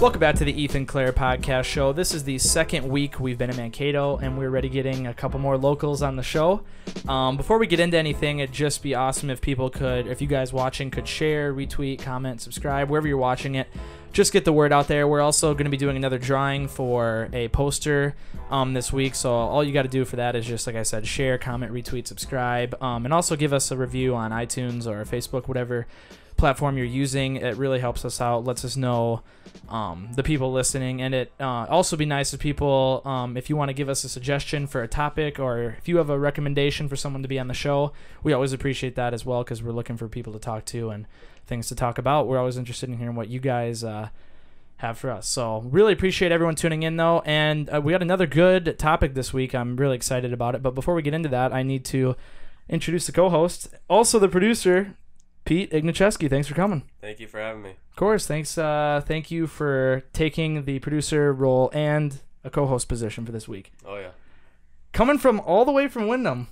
Welcome back to the Ethan Clerc Podcast Show. This is the second week we've been in Mankato, and we're ready getting a couple more locals on the show. Before we get into anything, it'd just be awesome if people could, if you guys watching could share, retweet, comment, subscribe, wherever you're watching it. Just get the word out there. We're also going to be doing another drawing for a poster this week, so all you got to do for that is just, like I said, share, comment, retweet, subscribe, and also give us a review on iTunes or Facebook, whatever platform you're using. It really helps us out, lets us know the people listening, and it also be nice if people, if you want to give us a suggestion for a topic, or if you have a recommendation for someone to be on the show, we always appreciate that as well, because we're looking for people to talk to and things to talk about. We're always interested in hearing what you guys have for us. So really appreciate everyone tuning in, though, and we got another good topic this week. I'm really excited about it, but before we get into that, I need to introduce the co-host, also the producer, Pete Ignaszewski. Thanks for coming. Thank you for having me. Of course. Thanks. Thank you for taking the producer role and a co-host position for this week. Oh, yeah. Coming from all the way from Wyndham,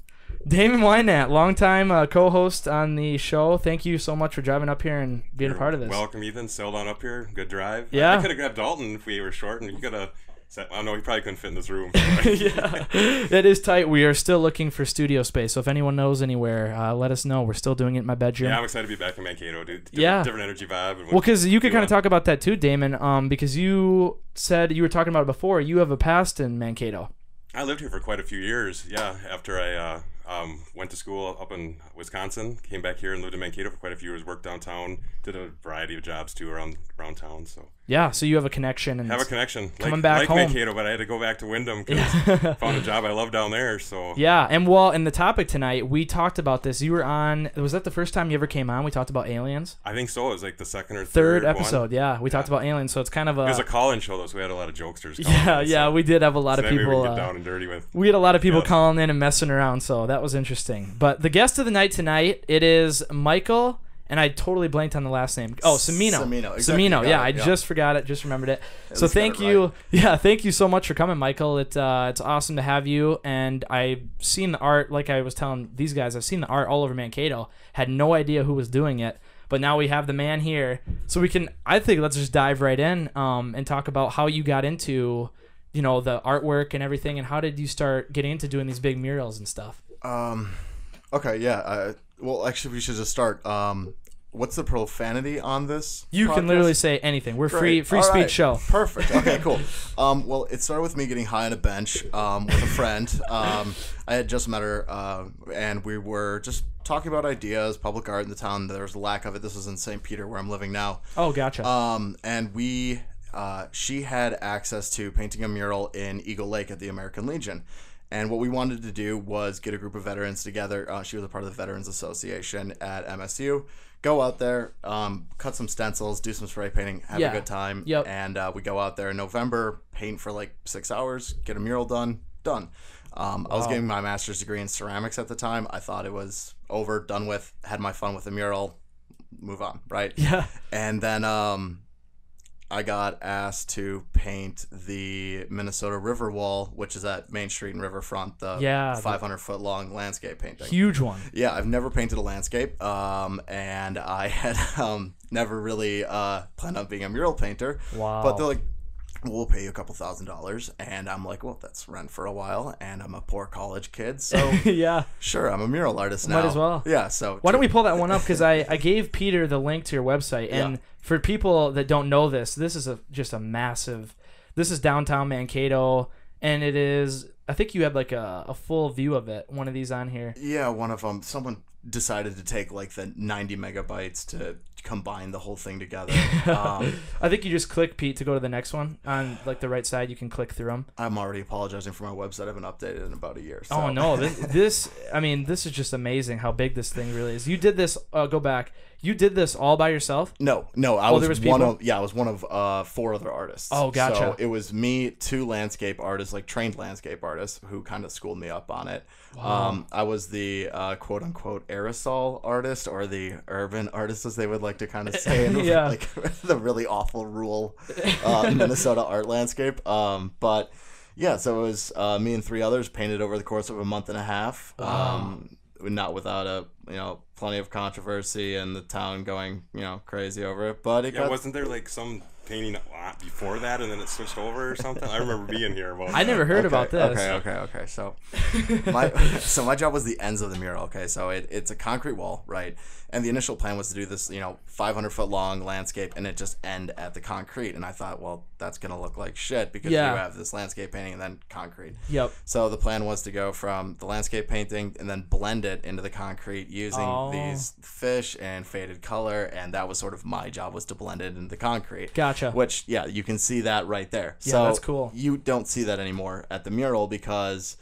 Damon Weinandt, longtime co-host on the show. Thank you so much for driving up here and being a part of this. Welcome, Ethan. Sailed on up here. Good drive. Yeah. I could have grabbed Dalton if we were short, and you could have said, I know he probably couldn't fit in this room. Yeah, it is tight. We are still looking for studio space, so if anyone knows anywhere, let us know. We're still doing it in my bedroom. Yeah, I'm excited to be back in Mankato, dude. Different energy vibe. Well, because you could kind of talk about that too, Damon, because you said, you were talking about it before, you have a past in Mankato. I lived here for quite a few years, yeah, after I went to school up in Wisconsin, came back here and lived in Mankato for quite a few years, worked downtown, did a variety of jobs too around town. So yeah, so you have a connection. And have a connection. Coming back home. Mankato, but I had to go back to Wyndham because found a job I love down there. So yeah, and well, in the topic tonight, we talked about this. You were on, was that the first time you ever came on? We talked about aliens? I think so. It was like the second or third episode, yeah. We talked about aliens, so it's kind of a... It was a call-in show, though, so we had a lot of jokesters calling in, so we did have a lot of people... Maybe we can get down and dirty with. We had a lot of people calling in and messing around, so that was interesting. But the guest of the night tonight, it is Michael... And I totally blanked on the last name. Oh, Cimino. Exactly. Cimino. Yeah, I just forgot it. Just remembered it. So thank you. Right. Yeah, thank you so much for coming, Michael. It's awesome to have you. And I've seen the art, like I was telling these guys, I've seen the art all over Mankato. Had no idea who was doing it. But now we have the man here. So we can, I think, let's just dive right in and talk about how you got into, you know, the artwork and everything. And how did you start getting into doing these big murals and stuff? Okay, yeah. Well, actually, we should just start. What's the profanity on this? You podcast? Can literally say anything. We're free speech show. Perfect. Okay, cool. Well, it started with me getting high on a bench with a friend. I had just met her, and we were just talking about ideas, public art in the town. There was a lack of it. This was in St. Peter, where I'm living now. Oh, gotcha. And she had access to painting a mural in Eagle Lake at the American Legion. And what we wanted to do was get a group of veterans together. She was a part of the Veterans Association at MSU. Go out there, cut some stencils, do some spray painting, have a good time. Yep. And we go out there in November, paint for like 6 hours, get a mural done. I was getting my master's degree in ceramics at the time. I thought it was over, done with, had my fun with the mural, move on, right? Yeah. And then I got asked to paint the Minnesota River Wall, which is at Main Street and Riverfront, the 500-foot long landscape painting. Huge one. Yeah, I've never painted a landscape, and I had never really planned on being a mural painter. Wow. But they're like, we'll pay you a couple $1,000s, and I'm like, well, that's rent for a while, and I'm a poor college kid, so yeah, sure, I'm a mural artist now. Might as well. Yeah, so why don't we pull that one up, because I gave Peter the link to your website, and for people that don't know this is just a massive, this is downtown Mankato, and it is, I think you had like a full view of it, one of these on here. Yeah, one of them, someone decided to take like the 90 megabytes to combine the whole thing together. I think you just click, Pete, to go to the next one on like the right side. You can click through them. I'm already apologizing for my website. I haven't updated in about a year. So. Oh no, this I mean, this is just amazing how big this thing really is. You did this. Go back. You did this all by yourself? No. I was one of 4 other artists. Oh, gotcha. So it was me, 2 landscape artists, like trained landscape artists, who kind of schooled me up on it. Wow. I was the quote unquote aerosol artist, or the urban artist, as they would like to kind of say, in like the really awful rural Minnesota art landscape. But yeah, so it was me and 3 others painted over the course of a month and a half. Wow. Not without plenty of controversy and the town going crazy over it, but wasn't there like some painting before that, and then it switched over or something. I remember being here about I never heard about this. Okay. So my job was the ends of the mural. Okay, so it's a concrete wall, right? And the initial plan was to do this, 500-foot long landscape, and it just end at the concrete. And I thought, well, that's gonna look like shit because you have this landscape painting and then concrete. Yep. So the plan was to go from the landscape painting and then blend it into the concrete using these fish and faded color, and that was sort of my job, was to blend it into the concrete. Gotcha. Which, yeah, you can see that right there. Yeah, so that's cool. You don't see that anymore at the mural because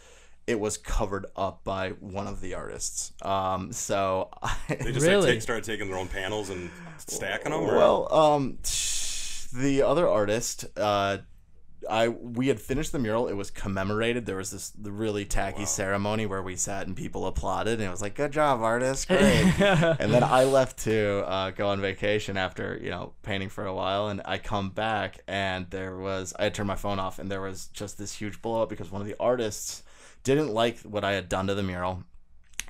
it was covered up by one of the artists. So they just started taking their own panels and stacking them. Or? Well, the other artist, we had finished the mural. It was commemorated. There was the really tacky ceremony where we sat and people applauded, and it was like, "Good job, artist, great." And then I left to go on vacation after painting for a while, and I come back and I had turned my phone off, and there was just this huge blow up because one of the artists didn't like what I had done to the mural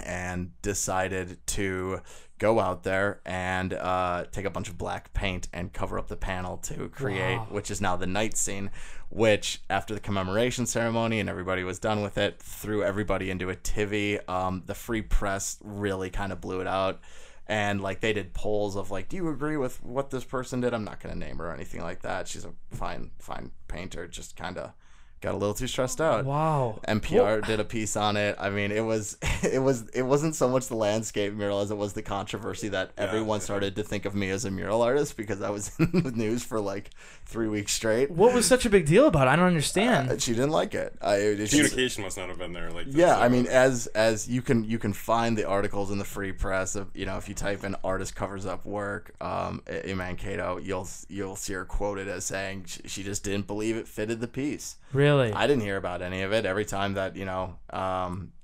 and decided to go out there and take a bunch of black paint and cover up the panel to create, which is now the night scene, which after the commemoration ceremony and everybody was done with it, threw everybody into a tivy. The Free Press really kind of blew it out. And they did polls of do you agree with what this person did? I'm not going to name her or anything like that. She's a fine painter, just kind of got a little too stressed out. Wow. NPR did a piece on it. I mean, it wasn't so much the landscape mural as it was the controversy that everyone started to think of me as a mural artist because I was in the news for 3 weeks straight. What was such a big deal about it? I don't understand. She didn't like it. Communication must not have been there. I mean, as you can find the articles in the Free Press of if you type in "artist covers up work" in Mankato, you'll see her quoted as saying she just didn't believe it fitted the piece. Really? I didn't hear about any of it. Every time that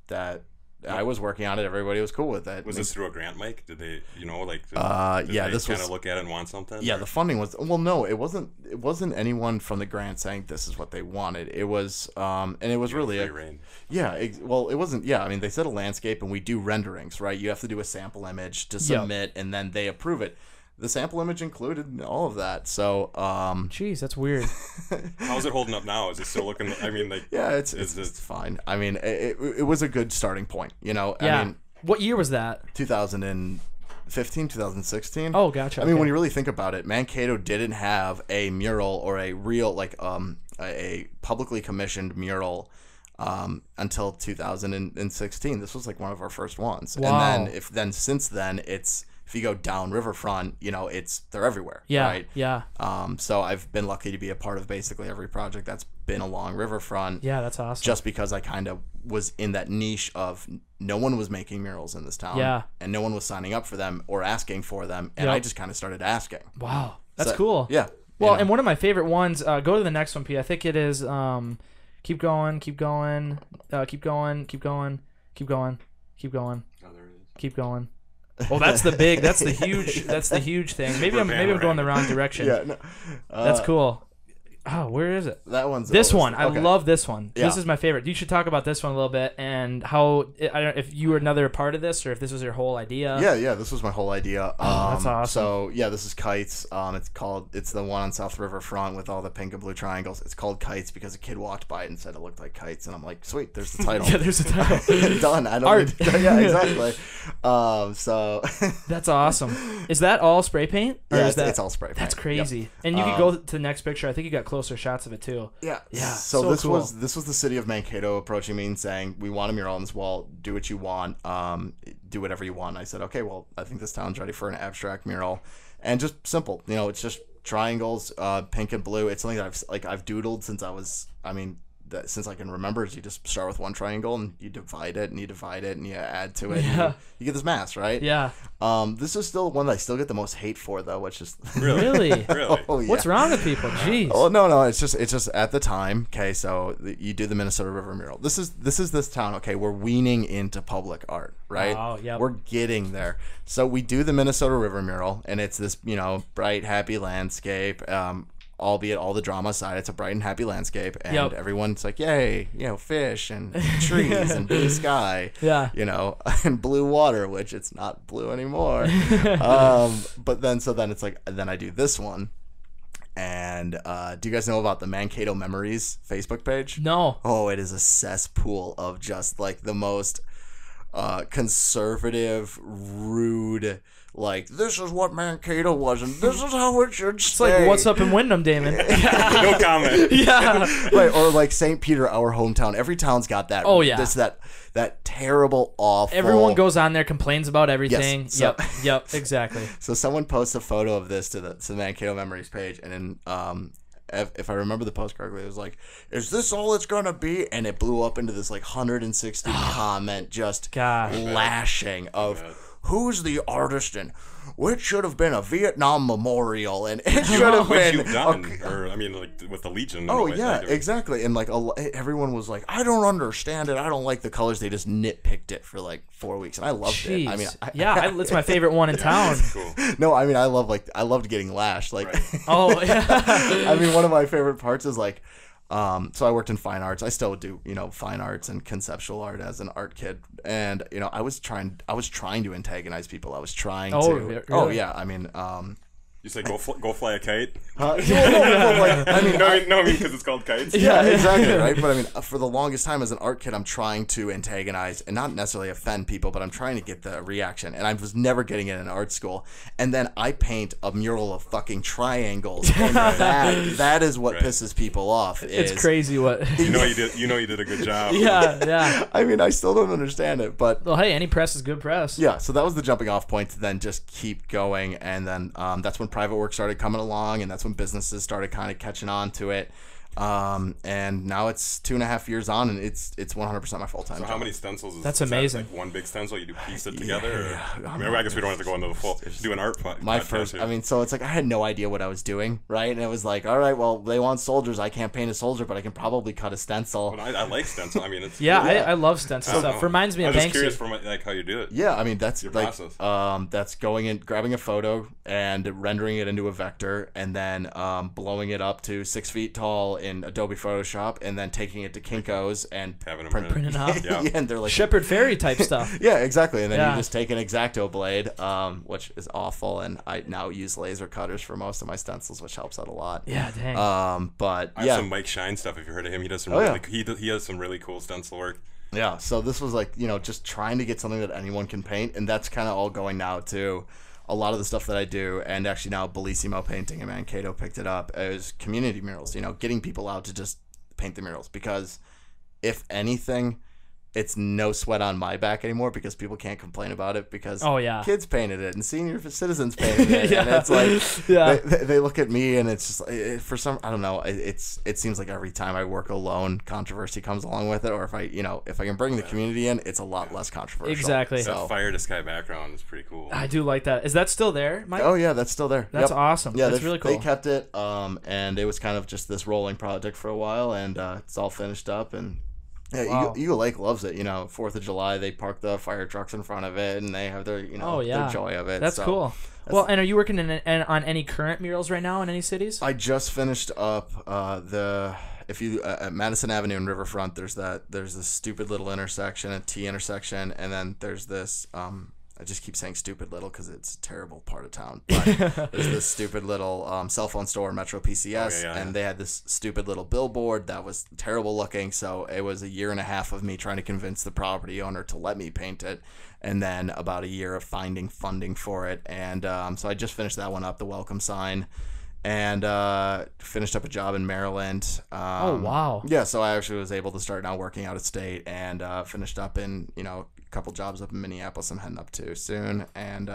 that I was working on it, everybody was cool with it. Was this through a grant, Mike? Did they, this kind of look at it and want something? Yeah, the funding was no, it wasn't. It wasn't anyone from the grant saying this is what they wanted. It was, and it was really free reign. Yeah, it wasn't. Yeah, I mean, they said a landscape, and we do renderings, right? You have to do a sample image to submit, and then they approve it. The sample image included all of that. So, jeez, that's weird. How's it holding up now? Is it still looking? I mean, yeah, it's fine. I mean, it was a good starting point. Yeah. I mean, what year was that? 2015, 2016. Oh, gotcha. I mean, when you really think about it, Mankato didn't have a mural or a real a publicly commissioned mural until 2016. This was one of our first ones. Wow. And then since then it's. If you go down riverfront, they're everywhere. Yeah, right? Yeah. So I've been lucky to be a part of basically every project that's been along riverfront. Yeah, that's awesome. Just because I kind of was in that niche of no one was making murals in this town. Yeah. And no one was signing up for them or asking for them. And I just kind of started asking. Wow. That's cool. Yeah. Well, and one of my favorite ones, go to the next one, Pete. I think it is keep going, keep going, keep going, keep going, keep going, keep going, keep going. Well, that's the huge thing. Maybe I'm going the wrong direction. Yeah, no, that's cool. Oh, where is it? That one's this one. Okay. I love this one. Yeah. This is my favorite. You should talk about this one a little bit and how I don't know if you were another part of this or if this was your whole idea. Yeah, this was my whole idea. That's awesome. So yeah, this is Kites. It's the one on South Riverfront with all the pink and blue triangles. It's called Kites because a kid walked by it and said it looked like kites, and I'm like, sweet, there's the title. Yeah, there's the title. Done. I don't. Art. Yeah, exactly. So that's awesome. Is that all spray paint? Or yeah, it's all spray paint. That's crazy. Yep. And you could go to the next picture. I think you got closer shots of it too. Yeah. So this cool. was the city of Mankato approaching me and saying, we want a mural on this wall. Do what you want. Do whatever you want. And I said, okay, well, I think this town's ready for an abstract mural, and just simple. It's just triangles, pink and blue. It's something that I've doodled since I was. Since I can remember, is you just start with one triangle and you divide it and you add to it. Yeah. And you get this mass, right? Yeah. This is still one that I still get the most hate for, though, which is really. Oh, yeah. What's wrong with people? Jeez. Oh no, it's just at the time. Okay, so you do the Minnesota River mural. This is this town. Okay, we're weaning into public art, right? Oh yeah. We're getting there. So we do the Minnesota River mural, and it's this bright, happy landscape. Albeit all the drama aside, it's a bright and happy landscape, and everyone's like, yay, fish and trees and blue sky, and blue water, which it's not blue anymore. But then it's like, then I do this one, And do you guys know about the Mankato Memories Facebook page? No. Oh, it is a cesspool of just like the most conservative, rude, like, this is what Mankato was and this is how it should stay. It's like, what's up in Wyndham, Damon? No comment. Yeah. Right, or like St. Peter, our hometown. Every town's got that. Oh, yeah. That terrible, awful. Everyone goes on there, complains about everything. Yes, so- Yep, exactly. So someone posts a photo of this to the Mankato Memories page, and then if I remember the post correctly, it was like, "Is this all it's gonna be?" And it blew up into this like 160 comment, just lashing of who's the artist and which should have been a Vietnam memorial, and it should have Which been. you've done, or I mean, like with the Legion. Oh yeah, exactly. And like everyone was like, "I don't understand it. I don't like the colors." They just nitpicked it for like 4 weeks, and I loved it. I mean, it's my favorite one in town. Cool. No, I mean, I loved getting lashed. Like, Right. Oh yeah. I mean, one of my favorite parts is like, so I worked in fine arts. I still do, fine arts and conceptual art as an art kid. And, I was trying to antagonize people. I was trying to. Really? Oh, yeah. I mean, You say go fly a kite? no, I mean, no, I mean because it's called kites. yeah, exactly, right? But I mean, for the longest time as an art kid, I'm trying to antagonize and not necessarily offend people, but I'm trying to get the reaction. And I was never getting it in art school. And then I paint a mural of fucking triangles, and that is what pisses people off. It's crazy what. You did a good job. Yeah. I mean, I still don't understand it, but Well, hey, any press is good press. yeah. So that was the jumping off point to then just keep going, and then that's when private work started coming along, and that's when businesses started kind of catching on to it. And now it's 2.5 years on, and it's 100% my full-time So job. how many stencils is That's is that, amazing. like one big stencil, you do piece it together? Or, I mean, I guess we don't have to go into the full. Do an art. My podcast first, here. I mean, so it's like I had no idea what I was doing, right? And it was like, all right, well, they want soldiers. I can't paint a soldier, but I can probably cut a stencil. But I like stencil. I mean, it's Yeah, cool. I love stencil I don't stuff. know. Reminds me I'm of just Banksy. curious for like how you do it. Yeah, I mean, that's Your like, process. that's going in, grabbing a photo and rendering it into a vector, and then blowing it up to 6 feet tall in Adobe Photoshop, and then taking it to Kinko's and Having them print it out. Yeah. Yeah, and they're like Shepherd Fairy type stuff. yeah, exactly. And then Yeah. you just take an X-Acto blade, which is awful, and I now use laser cutters for most of my stencils, which helps out a lot. Yeah, dang. But I have yeah, some Mike Shine stuff. If you heard of him, he does some. Oh, really, yeah. he has some really cool stencil work. yeah. So this was like, just trying to get something that anyone can paint, and that's kind of all going now too. A lot of the stuff that I do, and actually now Bellissimo Painting in Mankato picked it up, is community murals. Getting people out to just paint the murals, because if anything, it's no sweat on my back anymore, because people can't complain about it, because kids painted it and senior citizens painted it. Yeah. And it's like Yeah. they look at me, and it's just for some, I don't know, it seems like every time I work alone, controversy comes along with it, or if I can bring the community in, it's a lot less controversial. Exactly. So, That fire to sky background is pretty cool. I do like that. Is that still there, Mike? oh yeah, that's still there. That's Yep. awesome. Yeah, That's really cool. They kept it, and it was kind of just this rolling project for a while, and it's all finished up, and yeah, Wow. Eagle Lake loves it. 4th of July, they park the fire trucks in front of it, and they have their their joy of it. That's so cool. Well, and are you working on any current murals right now in any cities? I just finished up at Madison Avenue and Riverfront. There's this stupid little intersection, a T intersection, and then there's this. I just keep saying stupid little because it's a terrible part of town. But there's this stupid little cell phone store, Metro PCS, and they had this stupid little billboard that was terrible looking. So it was a year and a half of me trying to convince the property owner to let me paint it, and then about a year of finding funding for it. And so I just finished that one up, the welcome sign, and finished up a job in Maryland. Oh, wow. Yeah, so I actually was able to start now working out of state, and finished up in a couple jobs up in Minneapolis I'm heading up to soon, and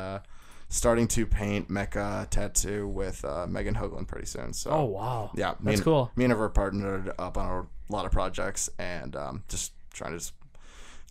starting to paint mecha tattoo with Megan Hoagland pretty soon. So Oh, wow. yeah, That's cool. Me and her partnered up on a lot of projects, and just trying to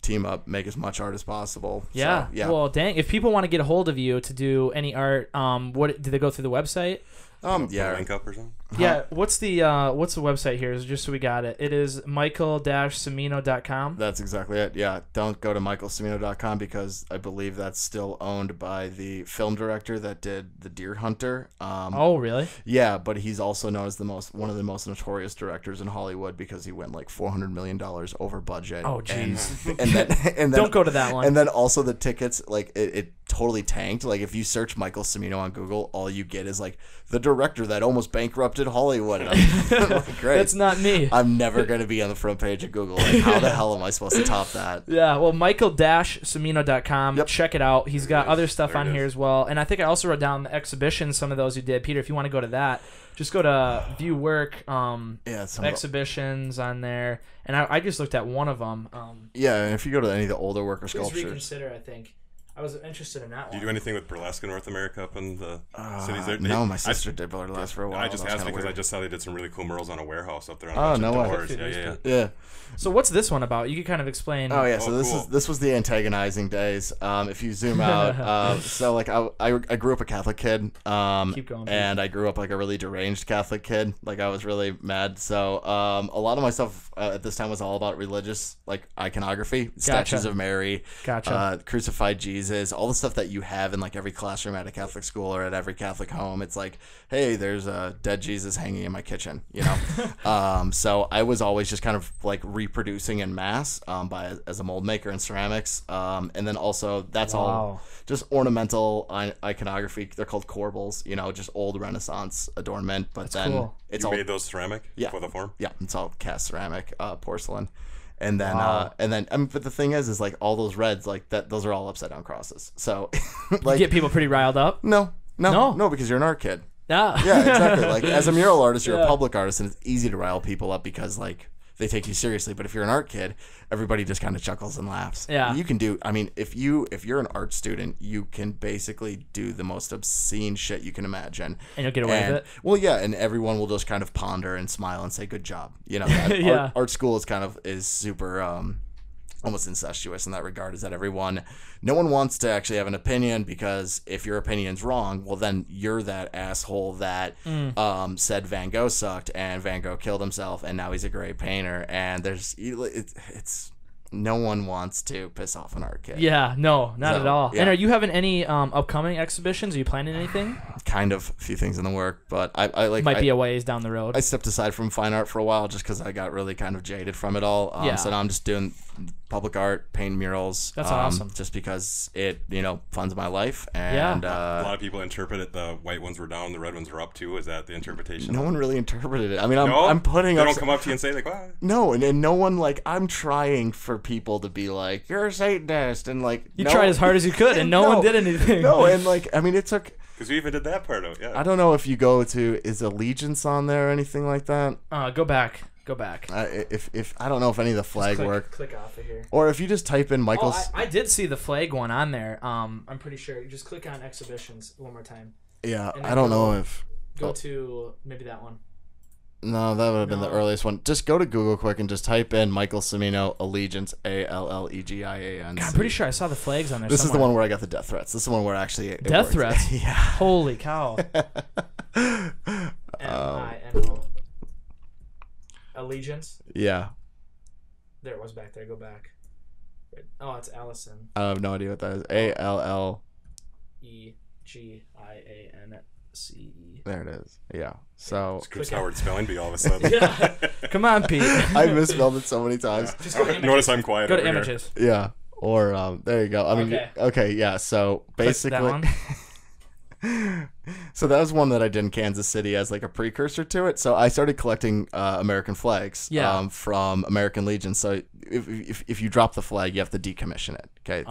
team up, make as much art as possible. Yeah. So, yeah. Well, dang. If people want to get a hold of you to do any art, what do they go through the website? Yeah. Link up or something. Yeah. What's the website here? Just so we got it. It is michael-cimino.com. That's exactly it. Yeah, don't go to michaelcimino.com because I believe that's still owned by the film director that did The Deer Hunter. Oh, really? Yeah, but he's also known as one of the most notorious directors in Hollywood because he went like $400 million over budget. Oh, jeez. And then Don't go to that one. And then also the tickets, like it totally tanked. Like if you search Michael Cimino on Google, all you get is like the director that almost bankrupted Hollywood. And I'm like, great. That's not me. I'm never going to be on the front page of Google. Like, how the hell am I supposed to top that? Yeah, well, michael-cimino.com. Yep. Check it out. He's got other stuff on it here is. as well. And I think I also wrote down the exhibitions, some of those you did. Peter, if you want to go to that, just go to View Work, Yeah, some exhibitions on there. And I just looked at one of them. yeah, and if you go to any of the older work or Please sculptures. reconsider, I think. I was interested in that Do one. you do anything with burlesque in North America up in the cities there? No, my sister did burlesque for a while. I just That was asked kinda because I weird. just saw they did some really cool murals on a warehouse up there on Oh, a bunch no of way. doors. Yeah. Yeah. So what's this one about? You could kind of explain. Oh yeah, so cool. this was the antagonizing days. If you zoom out, so like I grew up a Catholic kid, Keep going, and I grew up like a really deranged Catholic kid. Like I was really mad. So a lot of my stuff at this time was all about religious like iconography, statues of Mary, crucified Jesus, all the stuff that you have in like every classroom at a Catholic school or at every Catholic home. It's like, hey, there's a dead Jesus hanging in my kitchen, you know. So I was always just kind of like reproducing in mass as a mold maker in ceramics, and then also that's all just ornamental iconography. They're called corbels, you know, just old Renaissance adornment. But That's then cool. it's You all made those ceramic for the form? yeah, it's all cast ceramic, porcelain. And then, I mean, but the thing is like all those reds, like that, those are all upside down crosses. So, like, You get people pretty riled up. no, because you're an art kid. Yeah. Yeah, exactly. Like as a mural artist, you're a public artist, and it's easy to rile people up because like they take you seriously. But if you're an art kid, everybody just kind of chuckles and laughs. Yeah. You can do. I mean, if you're an art student, you can basically do the most obscene shit you can imagine, And you'll get away with it. Well, yeah, and everyone will just kind of ponder and smile and say, "Good job." You know, Yeah. art school is super. Almost incestuous in that regard, is that no one wants to actually have an opinion, because if your opinion's wrong, well then you're that asshole that said Van Gogh sucked and Van Gogh killed himself and now he's a great painter, and it's no one wants to piss off an art kid. Yeah, no, not at all. yeah. And are you having any upcoming exhibitions? Are you planning anything? Kind of a few things in the work, but I like Might be a ways down the road. I stepped aside from fine art for a while just because I got really kind of jaded from it all. Yeah. So now I'm just doing public art, painting murals. That's awesome. Just because it, funds my life. Yeah. And A lot of people interpret it, the white ones were down, the red ones were up too. Is that the interpretation? no one really interpreted it. I mean, No? I'm putting They up. don't come up to you and say like, "Wow." No, and no one, like, I'm trying for people to be like, you're a Satanist, and like You tried as hard as you could, and no one did anything. No, and like, I mean, it took. Because we even did that part of it. Yeah. I don't know if you go to, is Allegiance on there or anything like that? Go back. Go back. If I don't know if any of the flag work, Click off of here. or if you just type in Michael's. Oh, I did see the flag one on there. I'm pretty sure. You just click on exhibitions one more time. Yeah, and I then don't go- know if. Go to maybe that one. No, that would have been the No. earliest one. Just go to Google quick and just type in Michael Cimino Allegiance, Allegiance. God, I'm pretty sure I saw the flags on there. This is the somewhere. one where I got the death threats. This is the one where actually it Death worked. threats? Yeah. Holy cow. MINO. Allegiance. Yeah. There it was back there. Go back. Oh, it's Allison. I have no idea what that is. EGIANCE. There it is. Yeah. So It's Chris Howard spelling bee all of a sudden. Yeah. Come on, Pete. I misspelled it so many times. Just go to images. Notice I'm quiet Go to over here. images. Yeah. Or there you go. I mean, okay, yeah. So Click basically, that one. so that was one that I did in Kansas City as like a precursor to it. So I started collecting American flags from American Legion. So if you drop the flag, you have to decommission it. Okay,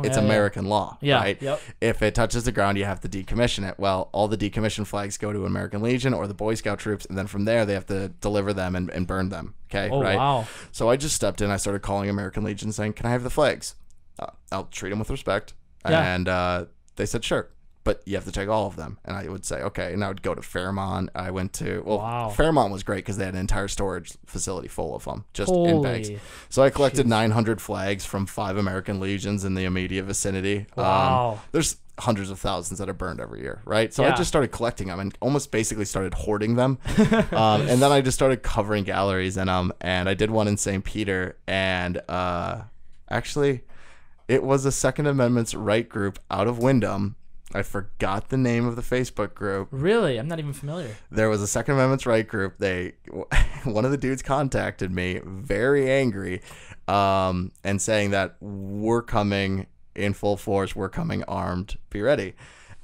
it's American law, right? Yep. If it touches the ground, you have to decommission it. Well, all the decommissioned flags go to American Legion or the Boy Scout troops, and then from there they have to deliver them and burn them. Okay, Oh, right? wow. So I just stepped in. I started calling American Legion, saying, "Can I have the flags? I'll treat them with respect." Yeah. And they said, "Sure." But you have to take all of them. And I would say, okay. And I would go to Fairmont. I went to, Fairmont was great because they had an entire storage facility full of them, just in bags. So I collected 900 flags from 5 American Legions in the immediate vicinity. Wow. There's hundreds of thousands that are burned every year, right? So I just started collecting them and almost basically started hoarding them. And then I just started covering galleries in them. And I did one in St. Peter. And actually, it was a Second Amendment's right group out of Windham. I forgot the name of the Facebook group. Really? I'm not even familiar. There was a Second Amendment's right group. One of the dudes contacted me, very angry, and saying that we're coming in full force. We're coming armed. Be ready.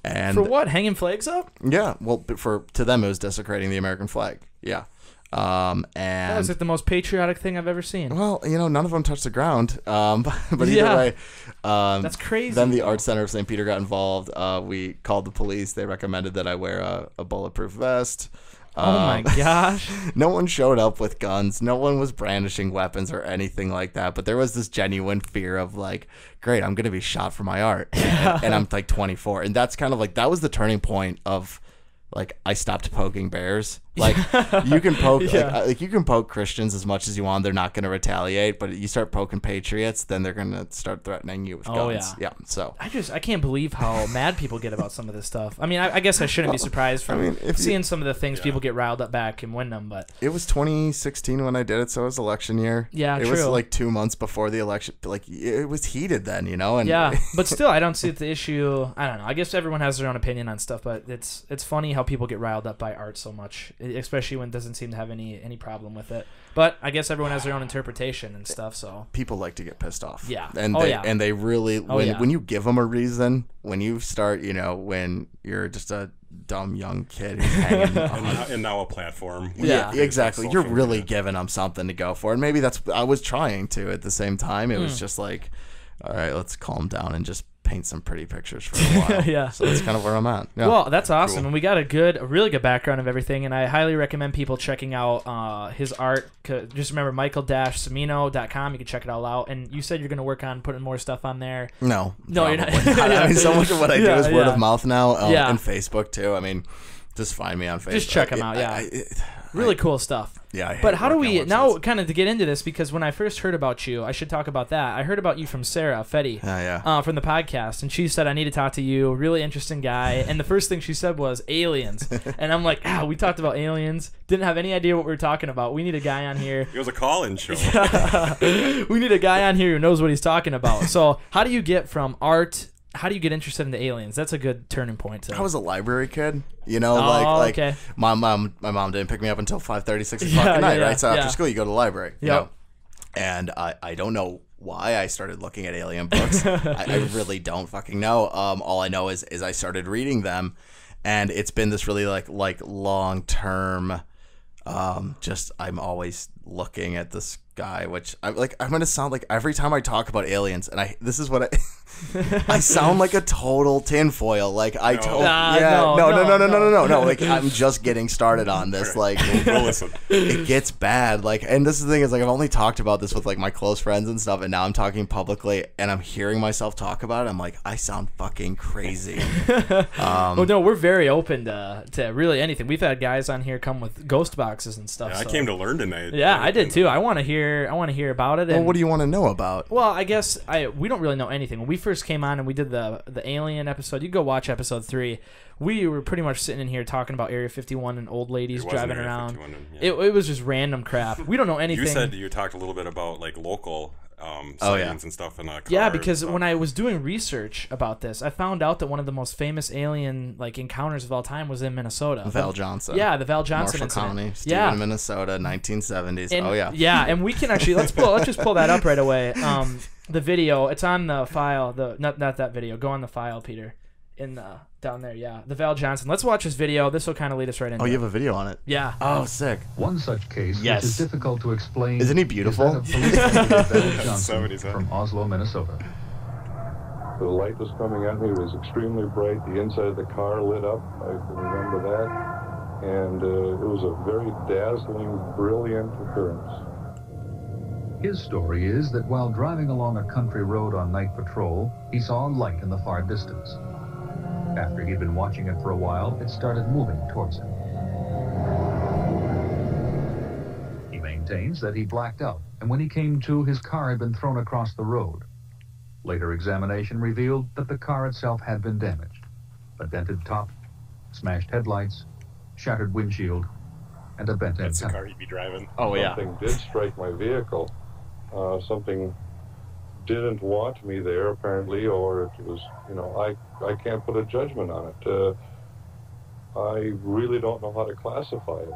And for what? Hanging flags up? Yeah. Well, to them, it was desecrating the American flag. Yeah. And that was like the most patriotic thing I've ever seen. Well, none of them touched the ground. But either way, that's crazy. Then the Art Center of St. Peter got involved. We called the police. They recommended that I wear a bulletproof vest. Oh my gosh. No one showed up with guns. No one was brandishing weapons or anything like that. But there was this genuine fear of like, great, I'm going to be shot for my art. And I'm like 24. And that's kind of like, that was the turning point of like, I stopped poking bears. Like you can poke, like you can poke Christians as much as you want. They're not going to retaliate. But you start poking patriots, then they're going to start threatening you with guns. Yeah. So I can't believe how mad people get about some of this stuff. I mean, I guess I shouldn't be surprised from seeing some of the things people get riled up back and win them. But it was 2016 when I did it, so it was election year. Yeah, it was like 2 months before the election. Like it was heated then, And yeah, but still, I don't see the issue. I don't know. I guess everyone has their own opinion on stuff, but it's funny how people get riled up by art so much, especially when it doesn't seem to have any problem with it. But I guess everyone has their own interpretation and stuff. So people like to get pissed off. Yeah, and they really when you give them a reason, when you start, when you're just a dumb young kid who's hanging and now a platform. Yeah, exactly. You're really giving them something to go for, and maybe I was trying to at the same time. It was just like, all right, let's calm down and just paint some pretty pictures for a while. Yeah. So that's kind of where I'm at. Yeah. Well, that's awesome. Cool. And we got a really good background of everything. And I highly recommend people checking out his art. Just remember michael-cimino.com. You can check it all out. And you said you're going to work on putting more stuff on there. No, you're not. I mean, so much of what I do is word of mouth now. And Facebook too. I mean, just find me on Facebook. Just check them out. Yeah. Really cool stuff. Yeah. But how do we now kind of to get into this, because when I first heard about you, I should talk about that. I heard about you from Sarah Fetty from the podcast, and she said I need to talk to you. Really interesting guy. And the first thing she said was aliens, and I'm like, we talked about aliens. Didn't have any idea what we were talking about. We need a guy on here. It was a call-in show. We need a guy on here who knows what he's talking about. So how do you get from art? How do you get interested in the aliens? That's a good turning point. I was a library kid, okay. My mom didn't pick me up until 5:30, 6 o'clock at night, right? So after school, you go to the library, And I don't know why I started looking at alien books. I really don't fucking know. All I know is I started reading them, and it's been this really like long term. Just I'm always looking at the sky, which I'm gonna sound like every time I talk about aliens, and this is what I sound like a total tinfoil. Like no. Like I'm just getting started on this. Like we'll listen. It gets bad. Like, and this is the thing is like I've only talked about this with like my close friends and stuff, and now I'm talking publicly, and I'm hearing myself talk about it. I'm like, I sound fucking crazy. Well, no, we're very open to really anything. We've had guys on here come with ghost boxes and stuff. Yeah, I came to learn tonight. Yeah, I did too. I want to hear about it. Well, what do you want to know about? Well, I guess we don't really know anything. When we first came on and we did the alien episode, you go watch episode 3. We were pretty much sitting in here talking about Area 51 and old ladies driving around. It was just random crap. We don't know anything. You said you talked a little bit about like local sightings and stuff in cars. Yeah, because when I was doing research about this, I found out that one of the most famous alien encounters of all time was in Minnesota. Val Johnson. Yeah, the Val Johnson Marshall incident. County, Stephen, Minnesota, 1970s. And, yeah, and we can actually let's just pull that up right away. The video, it's on the file. Not that video. Go on the file, Peter. Down there, the Val Johnson. Let's watch this video. This will kind of lead us right into you have a video on it? Yeah. Oh, sick. One such case, which is difficult to explain. Isn't he beautiful? Val Johnson from Oslo, Minnesota. The light was coming at me. It was extremely bright. The inside of the car lit up. I can remember that. And it was a very dazzling, brilliant occurrence. His story is that while driving along a country road on night patrol, he saw a light in the far distance. After he'd been watching it for a while, it started moving towards him. He maintains that he blacked out, and when he came to, his car had been thrown across the road. Later examination revealed that the car itself had been damaged. A dented top, smashed headlights, shattered windshield, and a bent That's antenna. the car he'd be driving. Oh, yeah. Something did strike my vehicle. Something didn't want me there, apparently, or it was, I can't put a judgment on it. I really don't know how to classify it.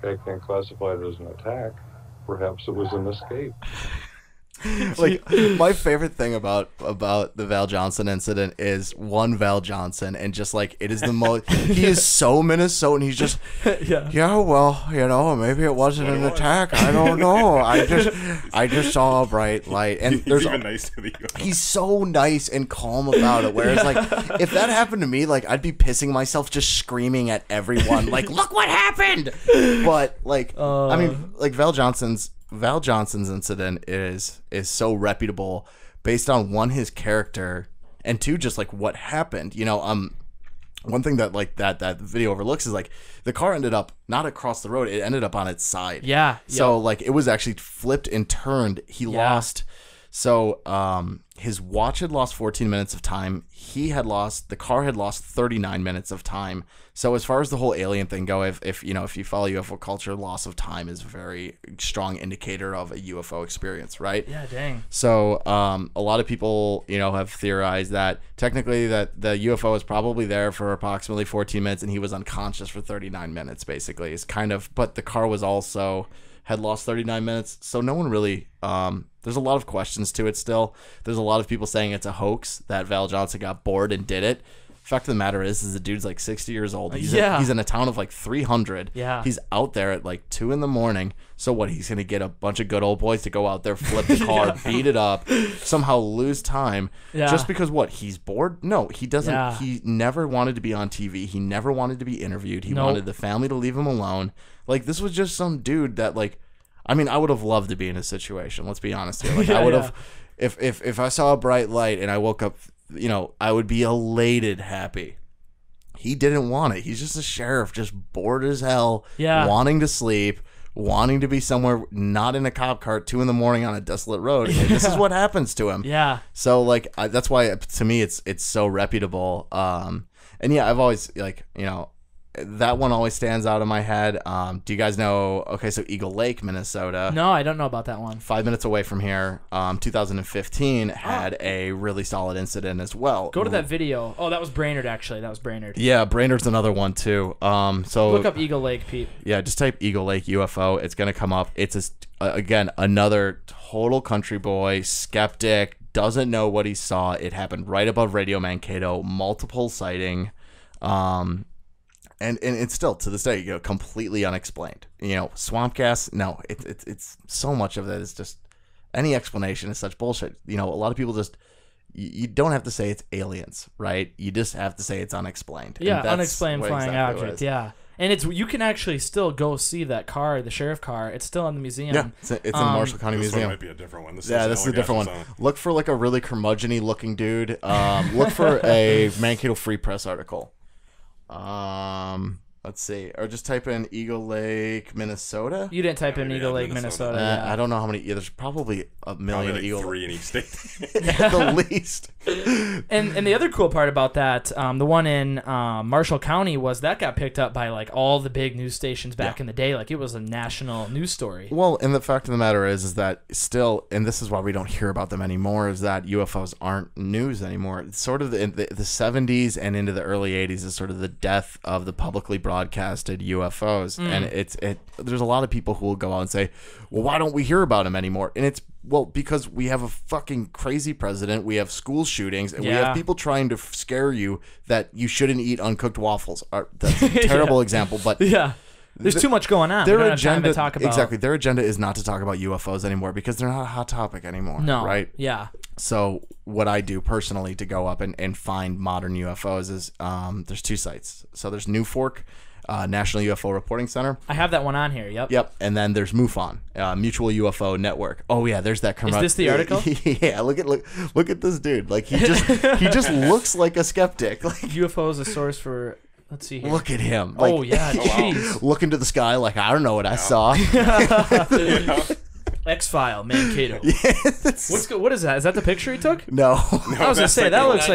I can't classify it as an attack. Perhaps it was an escape. Like, my favorite thing about the Val Johnson incident is one Val Johnson, and just like, it is the most. He is so Minnesotan. He's just yeah. Well, you know, maybe it wasn't an attack. I don't know. I just saw a bright light, and he's even nice to the UFO. He's so nice and calm about it. Whereas, like, if that happened to me, like, I'd be pissing myself, just screaming at everyone, like, look what happened. But like, I mean, like, Val Johnson's incident is so reputable based on, one, his character, and two, just like what happened. You know, one thing that like that video overlooks is like the car ended up not across the road; it ended up on its side. Yeah. So like it was actually flipped and turned. He lost. So his watch had lost 14 minutes of time. The car had lost 39 minutes of time. So as far as the whole alien thing go, if you follow UFO culture, loss of time is a very strong indicator of a UFO experience, right? Yeah, dang. So a lot of people, have theorized that technically that the UFO was probably there for approximately 14 minutes and he was unconscious for 39 minutes, basically. It's kind of, but the car was also had lost 39 minutes. So no one really, there's a lot of questions to it still. There's a lot of people saying it's a hoax, that Val Johnson got bored and did it. Fact of the matter is the dude's like 60 years old. He's in a town of like 300. Yeah. He's out there at like 2 a.m. So what? He's gonna get a bunch of good old boys to go out there, flip the car, beat it up, somehow lose time, just because what? He's bored? No, he doesn't. Yeah. He never wanted to be on TV. He never wanted to be interviewed. He wanted the family to leave him alone. Like, this was just some dude that, like, I mean, I would have loved to be in his situation. Let's be honest here. Like, I would have, if I saw a bright light and I woke up, I would be elated, happy. He didn't want it. He's just a sheriff, just bored as hell, wanting to sleep, wanting to be somewhere not in a cop car at 2 a.m. on a desolate road. And this is what happens to him. Yeah. So, like, that's why, to me, it's so reputable. And yeah, I've always, like, that one always stands out in my head. Do you guys know? Okay, so Eagle Lake, Minnesota. No, I don't know about that one. 5 minutes away from here. 2015 had a really solid incident as well. Go to that video. Oh, that was Brainerd, actually. That was Brainerd. Yeah, Brainerd's another one too. So look up Eagle Lake, Pete. Yeah, just type Eagle Lake UFO. It's gonna come up. It's again another total country boy, skeptic, doesn't know what he saw. It happened right above Radio Mankato. Multiple sighting. And it's still to this day, completely unexplained. Swamp gas. No, it's so much of that is just, any explanation is such bullshit. A lot of people just, you don't have to say it's aliens, right? You just have to say it's unexplained. Yeah, unexplained flying object. Yeah, and you can actually still go see that car, the sheriff car. It's still in the museum. Yeah, it's in the Marshall County Museum. This one might be a different one. This is a different one. Look for like a really curmudgeon-y looking dude. Look for a Mankato Free Press article. Let's see, or just type in Eagle Lake, Minnesota. You didn't type in Eagle Lake, Minnesota. I don't know how many. There's probably a million like Eagle. 3 in each state, at the least. And the other cool part about that, the one in Marshall County, was that got picked up by like all the big news stations back in the day. Like, it was a national news story. Well, and the fact of the matter is that still, and this is why we don't hear about them anymore, is that UFOs aren't news anymore. It's sort of the 70s and into the early 80s is sort of the death of the publicly broadcasted UFOs. And there's a lot of people who will go out and say, well, why don't we hear about them anymore? And it's, well, because we have a fucking crazy president, we have school shootings, and we have people trying to scare you that you shouldn't eat uncooked waffles. That's a terrible example, but there's too much going on. Their agenda, exactly, their agenda is not to talk about UFOs anymore because they're not a hot topic anymore. No, right? Yeah. So what I do personally to go up and find modern UFOs is there's 2 sites. So there's New Fork, National UFO Reporting Center. I have that one on here. Yep. And then there's MUFON, Mutual UFO Network. Oh yeah, there's that. Is this the article? Yeah. Look at this dude. Like, he just looks like a skeptic. Like, UFO is a source for. Let's see here. Look at him. Like, oh yeah, jeez. Look into the sky like, I don't know what I saw. X-File, Mankato. What is that? Is that the picture he took? No. I was gonna say that looks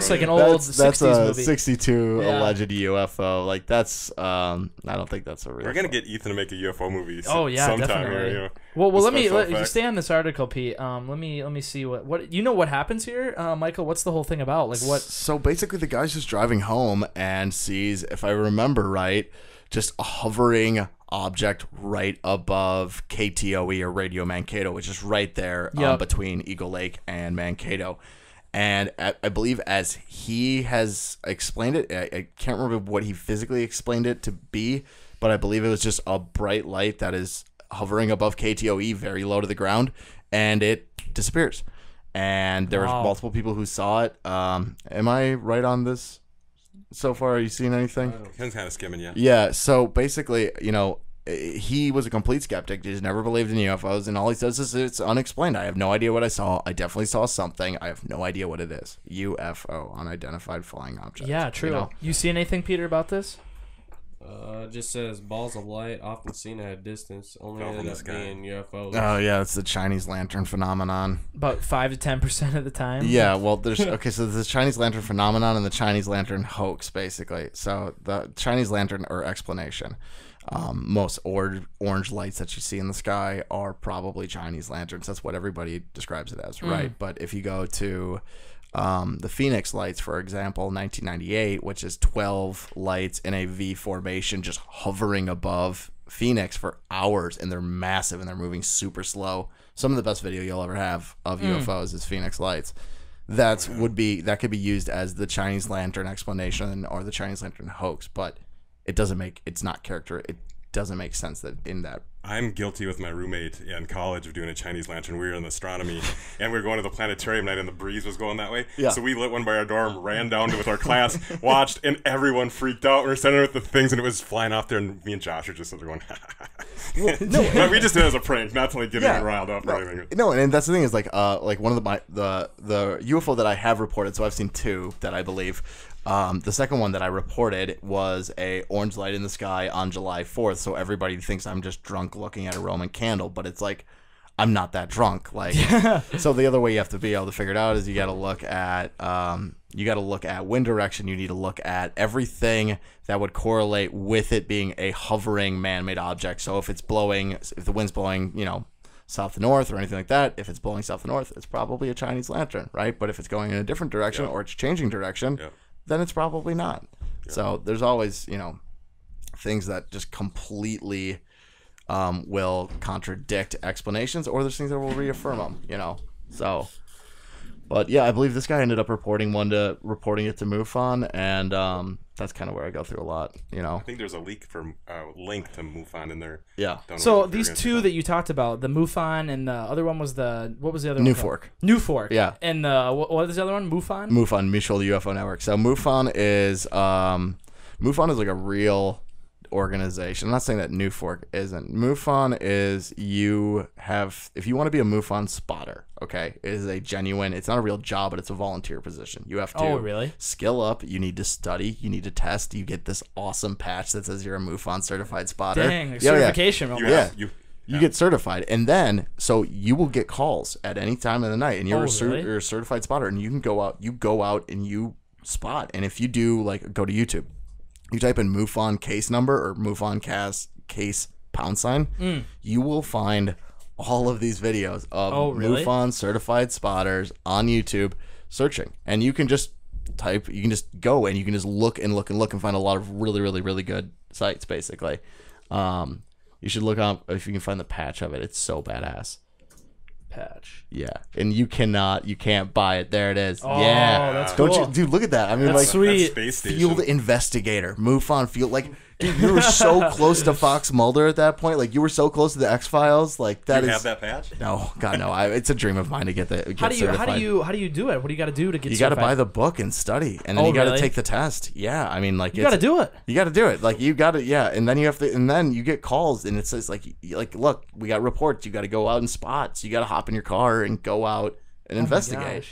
like an old 60s movie. 62 alleged UFO. Like, that's I don't think that's a real. We're gonna get Ethan to make a UFO movie. Sometime. Definitely. Well, let me stay on this article, Pete. Let me see what what happens here, Michael. What's the whole thing about? Like, what? So basically, the guy's just driving home and sees, if I remember right, just a hovering object right above KTOE or Radio Mankato, which is right there between Eagle Lake and Mankato. And I believe as he has explained it, I can't remember what he physically explained it to be, but I believe it was just a bright light that is hovering above KTOE, very low to the ground, and it disappears. And there was multiple people who saw it. Am I right on this so far? Are you seeing anything? Ken's kind of skimming, yeah. Yeah, so basically, he was a complete skeptic. He's never believed in UFOs, and all he says is it's unexplained. I have no idea what I saw. I definitely saw something. I have no idea what it is. UFO, unidentified flying object. Yeah, true. You see anything, Peter, about this? It just says balls of light often seen at a distance, only ended up being UFOs. Oh yeah, it's the Chinese lantern phenomenon. About 5 to 10% of the time. Yeah, well, there's so the Chinese lantern phenomenon and the Chinese lantern hoax, basically. So the Chinese lantern or explanation, most orange lights that you see in the sky are probably Chinese lanterns. That's what everybody describes it as, right? But if you go to the Phoenix lights, for example, 1998, which is 12 lights in a V formation just hovering above Phoenix for hours, and they're massive and they're moving super slow. Some of the best video you'll ever have of UFOs is Phoenix lights. That could be used as the Chinese lantern explanation or the Chinese lantern hoax, but it doesn't make sense that in that. I'm guilty with my roommate in college of doing a Chinese lantern. We were in astronomy, and we were going to the planetarium night, and the breeze was going that way. Yeah. So we lit one by our dorm, ran down to with our class, watched, and everyone freaked out. We were standing with the things, and it was flying off there, and me and Josh are just sort of going, But we just did it as a prank, not to like get anyone riled up or anything. No, and that's the thing is like one of the UFO that I have reported. So I've seen two that I believe. The second one that I reported was a orange light in the sky on July 4th. So everybody thinks I'm just drunk looking at a Roman candle, but it's like I'm not that drunk. Like, so the other way you have to be able to figure it out is you got to look at wind direction. You need to look at everything that would correlate with it being a hovering man-made object. So if the wind's blowing, south to north or anything like that, if it's blowing south to north, it's probably a Chinese lantern, right? But if it's going in a different direction or it's changing direction, then it's probably not. So there's always, things that just completely will contradict explanations, or there's things that will reaffirm them, So, but yeah, I believe this guy ended up reporting it to MUFON, and that's kind of where I go through a lot, I think there's a link to MUFON in there. Yeah. So these two that you talked about, the MUFON and the other one was what was the other one? New Fork. Yeah. And what was the other one? MUFON? MUFON, Mutual UFO Network. So MUFON is like a real organization. I'm not saying that New Fork isn't. MUFON is if you want to be a MUFON spotter, okay, it is it's not a real job, but it's a volunteer position. You have to skill up, you need to study, you need to test, you get this awesome patch that says you're a MUFON certified spotter. Dang, certification. You get certified, and then so you will get calls at any time of the night, and you're a certified spotter, and you can go out and you spot. And if you do, go to YouTube, you type in MUFON case number or MUFON case #, you will find all of these videos of MUFON certified spotters on YouTube searching, and you can just go and you can just look and find a lot of really, really, really good sites. Basically, you should look up if you can find the patch of it. It's so badass. Patch. Yeah, and you can't buy it. There it is. Oh, yeah, that's cool. Don't you, dude? Look at that. I mean, that's sweet. That's field investigator, MUFON field. Dude, you were so close to Fox Mulder at that point. You were so close to the X-Files. Do you have that patch? No, God, no. It's a dream of mine to get certified. How do you do it? What do you got to do to get certified? You got to buy the book and study, and then you got to take the test. Yeah, I mean, you got to do it. You got to do it. You got to, yeah, and then you have to, and then you get calls, and it says look, we got reports. You got to go out and spot. So you got to hop in your car and go out and investigate.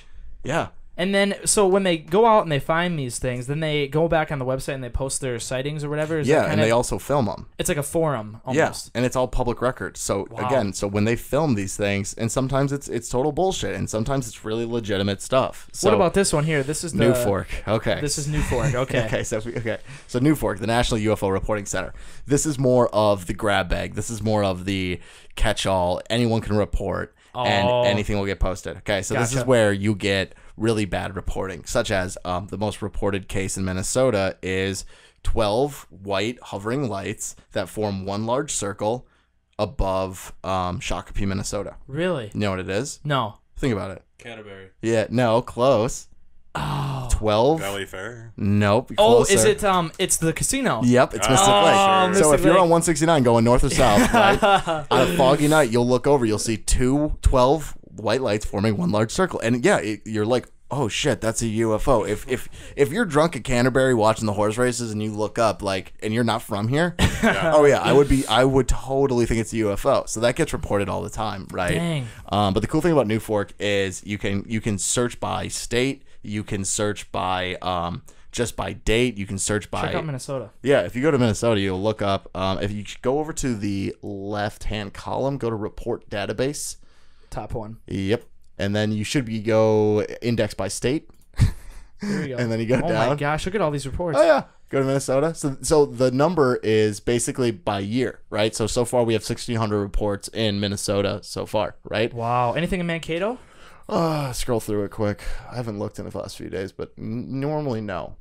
Yeah. And then, so when they go out and they find these things, then they go back on the website and they post their sightings or whatever? They also film them. It's like a forum, almost. Yeah, and it's all public record. So, again, when they film these things, and sometimes it's total bullshit, and sometimes it's really legitimate stuff. So, what about this one here? This is New Fork. Okay. This is New Fork. Okay. So New Fork, the National UFO Reporting Center. This is more of the grab bag. This is more of the catch-all. Anyone can report, and anything will get posted. Okay, so this is where you get really bad reporting, such as the most reported case in Minnesota is 12 white hovering lights that form one large circle above Shakopee, Minnesota. Really? You know what it is? No. Think about it. Canterbury. Yeah, no, close. Oh. 12. Valley Fair. Nope. Oh, closer. is it it's the casino? Yep, it's Mystic Oh, Lake. sure. So Mystic if you're Lake. on 169 going north or south, right, on a foggy night, you'll look over, you'll see 12 white lights forming one large circle. And yeah, you're like, oh shit, that's a UFO. If you're drunk at Canterbury watching the horse races and you look up and you're not from here, oh yeah, I would totally think it's a UFO. So that gets reported all the time, right? Dang. But the cool thing about New Fork is you can search by state, you can search by just by date, you can search by Check out Minnesota. Yeah, if you go to Minnesota, you'll look up if you go over to the left-hand column, go to report database. Top one. Yep. And then you should go index by state. There you go. And then you go down. Oh my gosh, look at all these reports. Oh yeah. Go to Minnesota. So the number is basically by year, right? So far we have 1,600 reports in Minnesota so far, right? Wow. Anything in Mankato? Scroll through it quick. I haven't looked in the last few days, but normally no.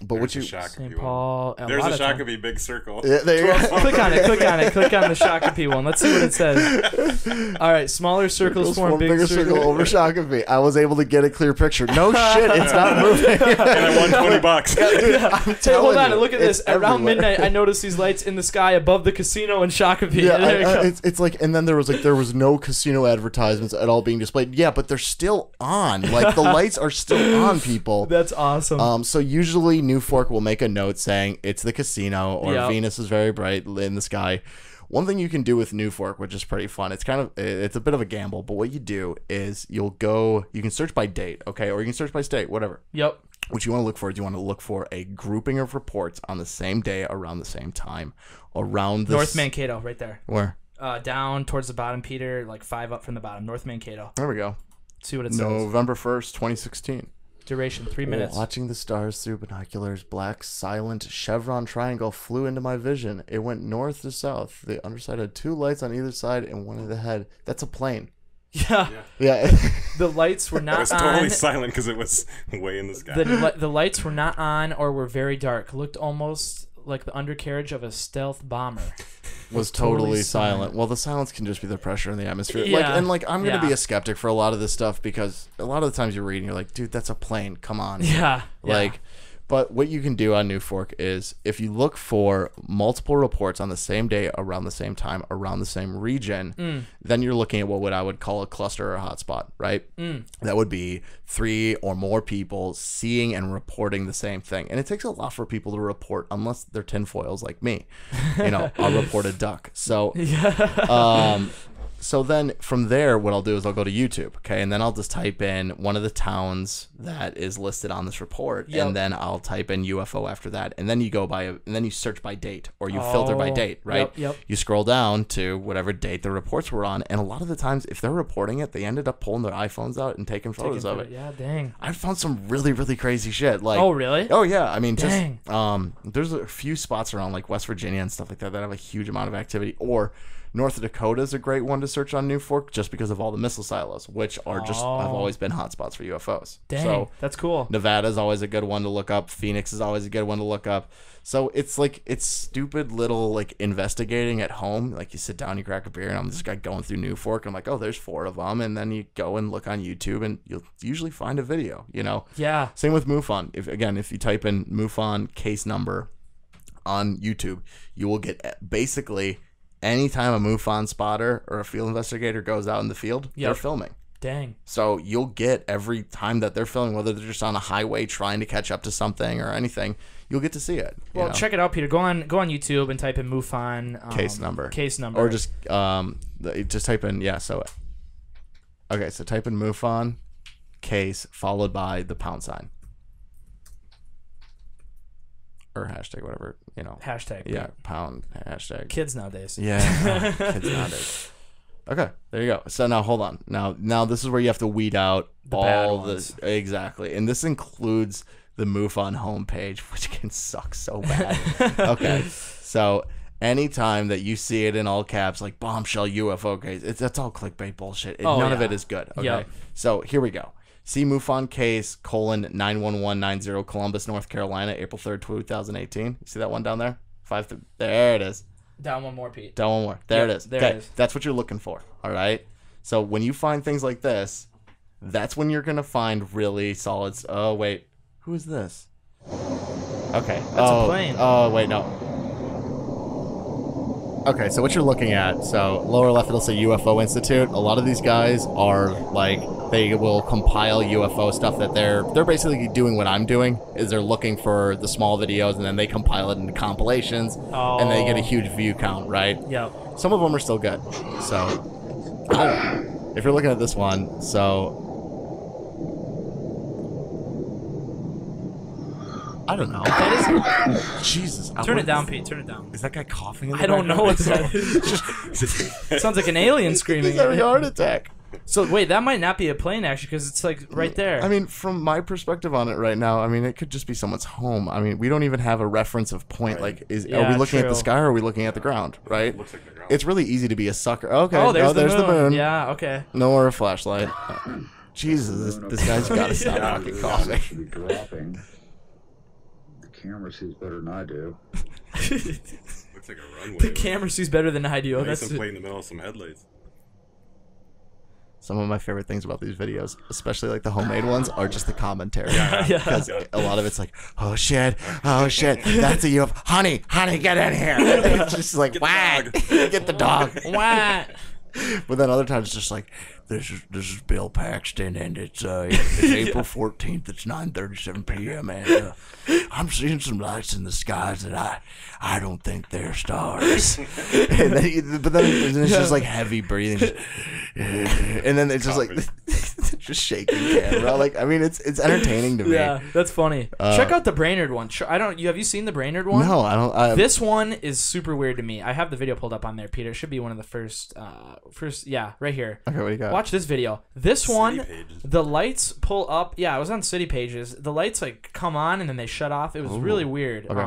But what you St. Paul. There's a Shakopee big circle. Yeah, there you go. Click on it. Click on the Shakopee one. Let's see what it says. All right, smaller circles form bigger circle over Shakopee. I was able to get a clear picture. No shit, it's not moving. And I won $20. Yeah, dude, I'm Hey, telling hold on you, and look at it's this. Around everywhere. midnight, I noticed these lights in the sky above the casino in Shakopee. Yeah, There you go. it's like, and then there was no casino advertisements at all being displayed. Yeah, but they're still on. Like the lights are still on, people. That's awesome. So usually New Fork will make a note saying it's the casino or Yep. Venus is very bright in the sky. One thing you can do with New Fork, which is pretty fun, it's a bit of a gamble, but what you do is you can search by date, okay, or you can search by state, whatever. Yep. What you want to look for is you want to look for a grouping of reports on the same day around the same time around North Mankato, right there. Where? Down towards the bottom, Peter, like 5 up from the bottom. North Mankato. There we go. See what it says. November 1st, 2016. Duration 3 minutes. Watching the stars through binoculars, black, silent chevron triangle flew into my vision. It went north to south. The underside had 2 lights on either side and one in the head. That's a plane. Yeah. Yeah. The lights were not It was on. totally silent because it was way in the sky. The lights were not on or were very dark. Looked almost like the undercarriage of a stealth bomber. Was totally silent. Well, the silence can just be the pressure in the atmosphere. Yeah. I'm going to be Yeah. a skeptic for a lot of this stuff because a lot of the times you're reading, you're like, dude, that's a plane. Come on. Yeah. But what you can do on New Fork is if you look for multiple reports on the same day, around the same time, around the same region, then you're looking at what I would call a cluster or a hotspot, right? That would be 3 or more people seeing and reporting the same thing. And it takes a lot for people to report, unless they're tinfoils like me. I'll report a duck. So, so then from there, what I'll do is I'll go to YouTube, okay? And then I'll just type in one of the towns that is listed on this report, Yep. and then I'll type in UFO after that. And then and then you search by date, or you filter by date, right? Yep. You scroll down to whatever date the reports were on, and a lot of the times, if they're reporting it, they ended up pulling their iPhones out and taking photos of it. Yeah, dang. I've found some really, really crazy shit. Like, Oh, really? Oh yeah, I mean, Dang. just there's a few spots around like West Virginia and stuff like that have a huge amount of activity. Or North Dakota is a great one to search on New Fork just because of all the missile silos, which are have always been hotspots for UFOs. Dang, So that's cool. Nevada's always a good one to look up. Phoenix is always a good one to look up. So it's stupid little like investigating at home. Like you sit down, you crack a beer, and I'm just like going through New Fork. And I'm like, oh, there's 4 of them, and then you go and look on YouTube, and you'll usually find a video. Yeah. Same with MUFON. If you type in MUFON case number on YouTube, you will get basically anytime a MUFON spotter or a field investigator goes out in the field, they're filming. Dang. So you'll get every time that they're filming, whether they're just on a highway trying to catch up to something or anything, you'll get to see it. Well, check it out, Peter. Go on YouTube and type in MUFON Case number, or just type in So type in MUFON case followed by the £sign or hashtag, whatever hashtag. Yeah, hashtag. Kids nowadays. Yeah, kids nowadays. Okay, there you go. So now hold on. Now this is where you have to weed out all the exactly, and this includes the MUFON homepage, which can suck so bad. Okay, so anytime that you see it in all caps, like bombshell UFO case, that's all clickbait bullshit. None of it is good. Okay, Yep. So here we go. See MUFON case :91190 Columbus, North Carolina, April 3rd, 2018. You see that one down there? There it is. Down one more, Pete. Down one more. There it is. There it is. That's what you're looking for. All right. So when you find things like this, that's when you're gonna find really solid. Oh wait, who is this? Okay. That's a plane. Oh wait, no. Okay, so what you're looking at, so lower left it'll say UFO Institute. A lot of these guys are like, they will compile UFO stuff that they're basically doing what I'm doing, is they're looking for the small videos and then they compile it into compilations and they get a huge view count, right? Yep. Some of them are still good. So, if you're looking at this one, so I don't know. That is. Jesus. Turn it down, Pete. Turn it down. Is that guy coughing in the I don't know what that is. is. Sounds like an alien screaming. He's having a heart attack. So wait, that might not be a plane actually, because it's like right there. I mean, from my perspective on it right now, I mean, it could just be someone's home. I mean, we don't even have a reference of point. Right. Like, are we looking at the sky or are we looking at the ground? Right? It looks like the ground. It's really easy to be a sucker. Okay. Oh, there's the moon. Yeah. Okay. No more a flashlight. Jesus, this guy's got to stop fucking coughing. Dropping. The camera sees better than I do. Looks like a runway. The camera sees better than I do. Nice and play in the middle of some headlights. Some of my favorite things about these videos, especially like the homemade ones, are just the commentary. Yeah. Because a lot of it's like, oh shit, that's a UFO. Honey, get in here. It's just like, whack, get the dog. Whack. But then other times it's just like, this is Bill Paxton, and it's April 14th. It's 9:37 p.m. and I'm seeing some lights in the skies that I don't think they're stars. But then it's just like heavy breathing, and then it's just like just shaking camera. Like, I mean, it's entertaining to me. Yeah, that's funny. Check out the Brainerd one. Have you seen the Brainerd one? No, I don't. This one is super weird to me. I have the video pulled up on there, Peter. It should be one of the first. Yeah, right here. Okay, what do you got? Watch this video. This one, the lights pull up. Yeah, it was on City Pages. The lights like come on and then they shut off. It was really weird. Okay.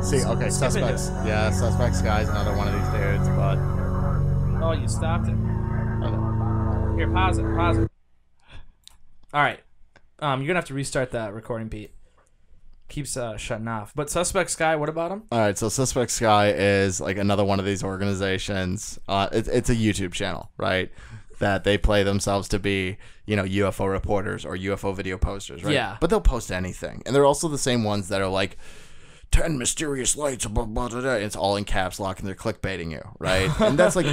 See, okay, Suspects. Yeah, Suspects guy's another one of these dudes, but. Oh, you stopped it. Okay. Here, pause it. All right. You're gonna have to restart that recording, Pete. Keeps shutting off. But Suspect Sky, what about him? All right, so Suspect Sky is like another one of these organizations. It's a YouTube channel, right? That they play themselves to be, UFO reporters or UFO video posters, right? Yeah. But they'll post anything. And they're also the same ones that are like, 10 mysterious lights, blah, blah, blah, blah. It's all in caps lock and they're clickbaiting you, right? And that's like,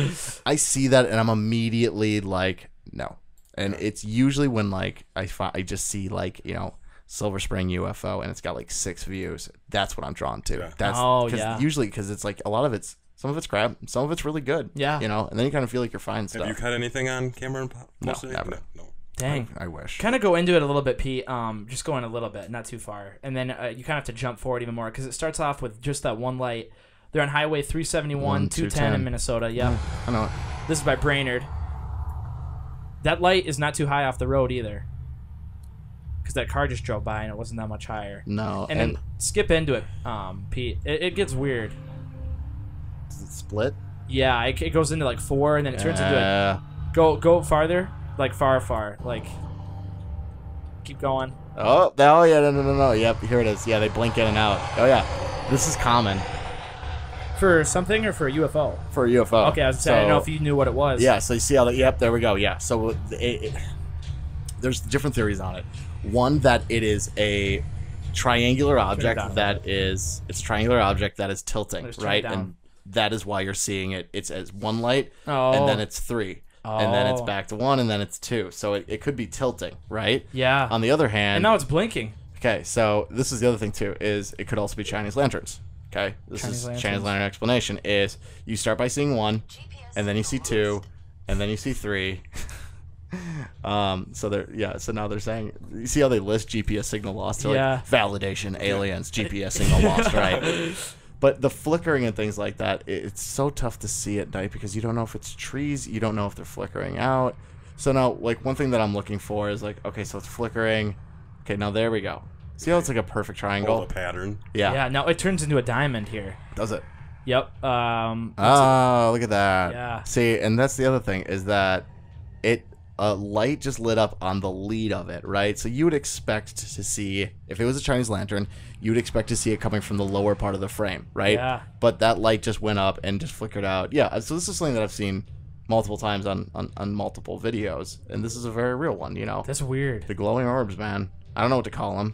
I see that and I'm immediately like, no. And it's usually when like I just see like, Silver Spring UFO and it's got like 6 views. That's what I'm drawn to. Yeah. That's usually because it's like some of it's crap, some of it's really good. Yeah. And then you kind of feel like you're finding stuff. Have you cut anything on camera and No, posted never. No. Dang. I wish. Kind of go into it a little bit, Pete. Just going a little bit, not too far. And then you kind of have to jump forward even more because it starts off with just that one light. They're on Highway 371, 210 in Minnesota. Yep. I know it. This is by Brainerd. That light is not too high off the road either. Because that car just drove by and it wasn't that much higher. No. And then skip into it, Pete. It gets weird. Does it split? Yeah, it goes into like 4 and then it turns into it. Go farther. Like far. Like, keep going. Oh, yeah, no. Yep, here it is. Yeah, they blink in and out. Oh, yeah. This is common. For something or for a UFO? For a UFO. Okay, I was saying, I didn't know if you knew what it was. Yeah, so you see how that, yep, there we go, yeah. So there's different theories on it. One, that it is a triangular object it's a triangular object that is tilting, right? And that is why you're seeing it. It's as 1 light, and then it's 3. And then it's back to 1, and then it's 2. So it could be tilting, right? Yeah. On the other hand... And now it's blinking. Okay, so this is the other thing, too, is it could also be Chinese lanterns. Okay? Chinese lantern explanation is you start by seeing 1, and then you see 2, and then you see 3. So now they're saying, you see how they list GPS signal lost? They're like, validation, aliens, GPS signal lost, right? But the flickering and things like that, it's so tough to see at night because you don't know if it's trees, you don't know if they're flickering out. So now, like, one thing that I'm looking for is like, okay, so it's flickering. Okay, now there we go. See how it's like a perfect triangle? All the pattern. Yeah. Yeah, now it turns into a diamond here. Does it? Yep. Look at that. Yeah. See, and that's the other thing is that a light just lit up on the lead of it, right? So you would expect to see, if it was a Chinese lantern, you would expect to see it coming from the lower part of the frame, right? Yeah. But that light just went up and just flickered out. Yeah, so this is something that I've seen multiple times on multiple videos, and this is a very real one, you know? That's weird. The glowing orbs, man. I don't know what to call them.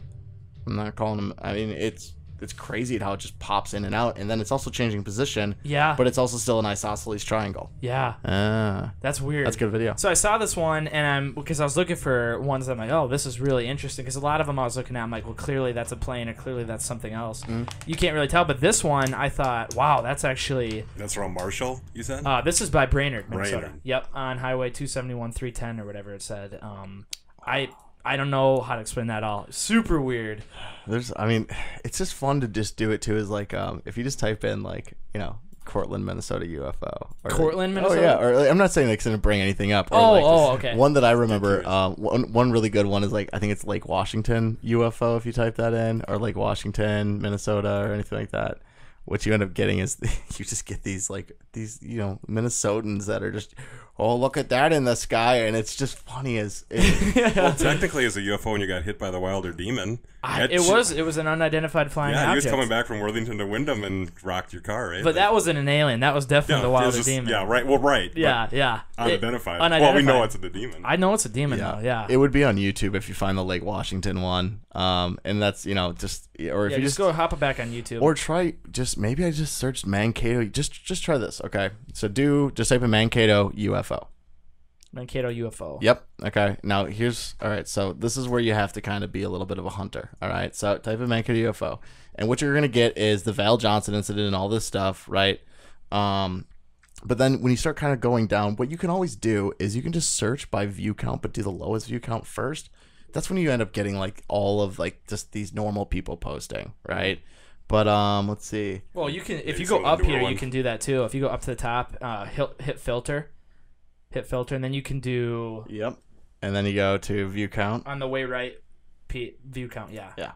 I'm not calling them, I mean, it's crazy how it just pops in and out, and then it's also changing position. Yeah. But it's also still an isosceles triangle. Yeah. That's weird. That's a good video. So I saw this one, and because I was looking for ones that I'm like, oh, this is really interesting. Because a lot of them I was looking at, I'm like, well, clearly that's a plane, or clearly that's something else. You can't really tell. But this one, I thought, wow, that's actually. That's from Marshall, you said? This is by Brainerd, Minnesota. Brainerd. Yep, on Highway 271, 310, or whatever it said. I don't know how to explain that at all. Super weird. I mean, it's just fun to just do it too. Is like, if you just type in like, you know, Cortland, Minnesota UFO. Or Cortland, like, Minnesota. Oh yeah. Or I'm not saying like it's gonna bring anything up. Or Okay. One that I remember. One really good one is like, I think it's Lake Washington UFO if you type that in, or Lake Washington, Minnesota, or anything like that. What you end up getting is you just get these you know, Minnesotans that are just, oh, look at that in the sky, and it's just funny as. Well, technically, as a UFO, when you got hit by the Wilder Demon, it was an unidentified flying object. Yeah, he was coming back from Worthington to Wyndham and rocked your car, right? But that wasn't an alien. That was definitely the Wilder Demon. Yeah, right. Well, right. Yeah. Unidentified. Well, we know it's the demon. I know it's a demon, though. Yeah. It would be on YouTube if you find the Lake Washington one, and that's, you know, just, or if you just go hop it back on YouTube, or try maybe I just searched Mankato. Just try this, okay? So just type in Mankato UFO. Mankato UFO. Yep. Okay. Now all right. So this is where you have to kind of be a little bit of a hunter. All right. So type in Mankato UFO, and what you're gonna get is the Val Johnson incident and all this stuff, right? But then when you start kind of going down, what you can always do is you can just search by view count, but do the lowest view count first. That's when you end up getting like all of like just these normal people posting, right? But let's see. Well, you can, if you go up here, you can do that too. If you go up to the top, hit filter, and then you can do. Yep. And then you go to view count. On the way right, view count. Yeah. Yeah.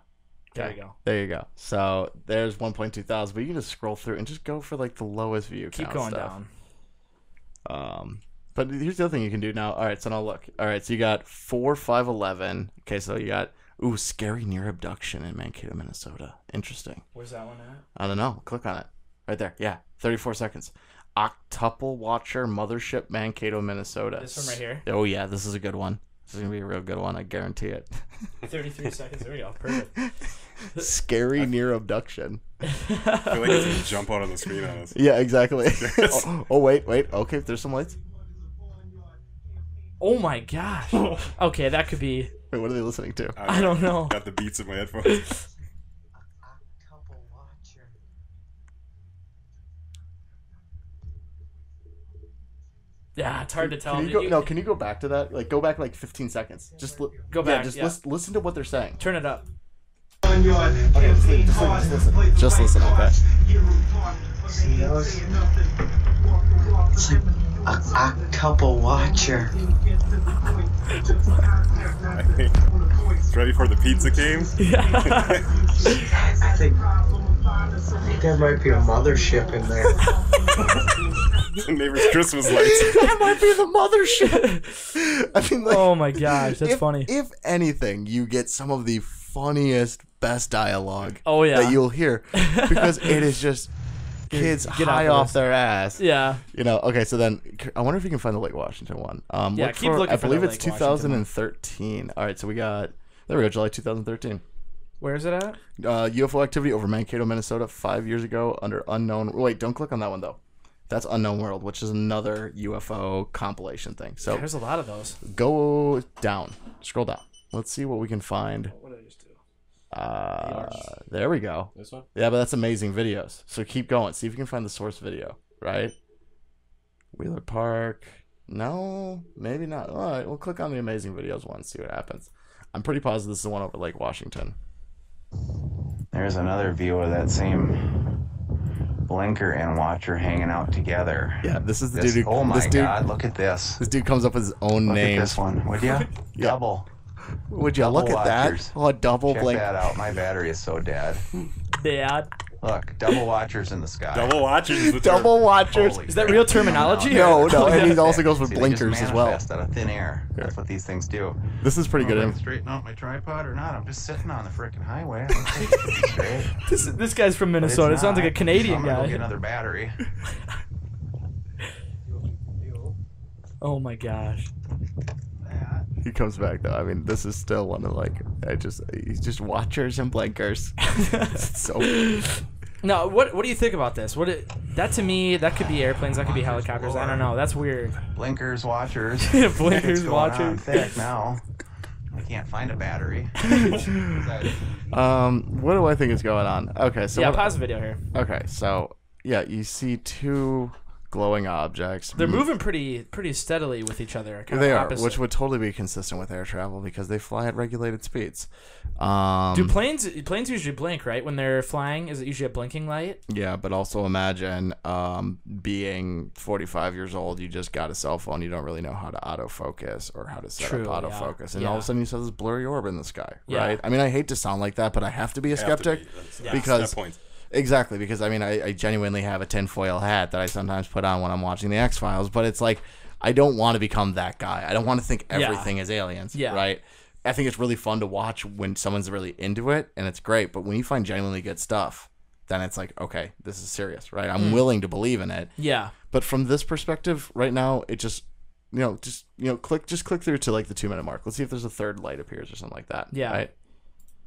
There you go. There you go. So there's 1.2 thousand, but you can just scroll through and just go for like the lowest view count. Keep going stuff. Down. But here's the other thing you can do now. All right, so now look. All right, so you got 4, 5, 11. Okay, so you got scary near abduction in Mankato, Minnesota. Interesting. Where's that one at? I don't know. Click on it. Right there. Yeah, 34 seconds. Octuple Watcher Mothership, Mankato, Minnesota. This one right here. Oh yeah, this is a good one. This is gonna be a real good one. I guarantee it. 33 seconds. There we go. Perfect. Scary near abduction. I feel like it's gonna jump out on the screen on us. Yeah, exactly. oh wait. Okay, there's some lights. Oh my gosh. Okay, that could be. Wait, what are they listening to? I don't know. Got the beats in my headphones. Yeah, it's hard to tell. Can you go back to that? Like, go back like 15 seconds. Just go back. Yeah, just listen to what they're saying. Turn it up. Okay, just listen. Okay. It's like a couple watcher. I think it's ready for the pizza game. Yeah. I think there might be a mothership in there. The neighbor's Christmas lights. That might be the mothership. I mean, like, oh my gosh, that's funny. If anything, you get some of the funniest, best dialogue. Oh yeah. That you'll hear, because it is just kids high off their ass. Yeah. You know. Okay, so then I wonder if you can find the Lake Washington one. Yeah, keep looking. I believe it's 2013. All right, so there we go, July 2013. Where is it at? UFO activity over Mankato, Minnesota, 5 years ago under unknown. Wait, don't click on that one though. That's Unknown World, which is another UFO compilation thing. So there's a lot of those. Go down, scroll down. Let's see what we can find. What did I just do? There we go. This one? Yeah, but that's amazing videos. So keep going. See if you can find the source video. Right? Wheeler Park. No, maybe not. All right, we'll click on the amazing videos one. See what happens. I'm pretty positive this is the one over Lake Washington. There's another view of that same blinker and watcher hanging out together. Yeah, this is the dude. Oh my God! Look at this. This dude comes up with his own name. Look at this one, would you? Double. Would you look at watchers. that? Oh, a double Check blink. that out. My battery is so dead. Dad. Look, double watchers in the sky. Double watchers is the term. Double watchers. Is that real terminology? No, and he also goes with See, blinkers they just as well. manifest out of thin air. That's what these things do. This is pretty good. If I straighten out my tripod or not, I'm just sitting on the freaking highway. I don't think it's straight. This guy's from Minnesota. It sounds like a Canadian I'm gonna guy. go get another battery. Oh my gosh. He comes back though. I mean, this is still one of like he's just watchers and blinkers. So No, what do you think about this? That to me, that could be airplanes, that could be helicopters. I don't know. That's weird. Blinkers, watchers. Blinkers, It's going watchers. on thick now. I can't find a battery. what do I think is going on? Okay, so Yeah, pause the video here. Okay, so yeah, you see two glowing objects. They're moving pretty steadily with each other. Kind They of are, opposite. which would totally be consistent with air travel because they fly at regulated speeds. Do planes usually blink, right? When they're flying, is it usually a blinking light? Yeah, but also imagine being 45 years old, you just got a cell phone, you don't really know how to autofocus or how to set up autofocus, and all of a sudden you see this blurry orb in the sky, right? I mean, I hate to sound like that, but I have to be a skeptic because exactly, because I mean, I genuinely have a tinfoil hat that I sometimes put on when I'm watching the X-Files, but it's like I don't want to become that guy. I don't want to think everything is aliens, right? I think it's really fun to watch when someone's really into it, and it's great. But when you find genuinely good stuff, then it's like, okay, this is serious, right? I'm willing to believe in it. Yeah. But from this perspective, right now, it just click through to like the 2-minute mark. Let's see if there's a third light appears or something like that. Yeah. Right?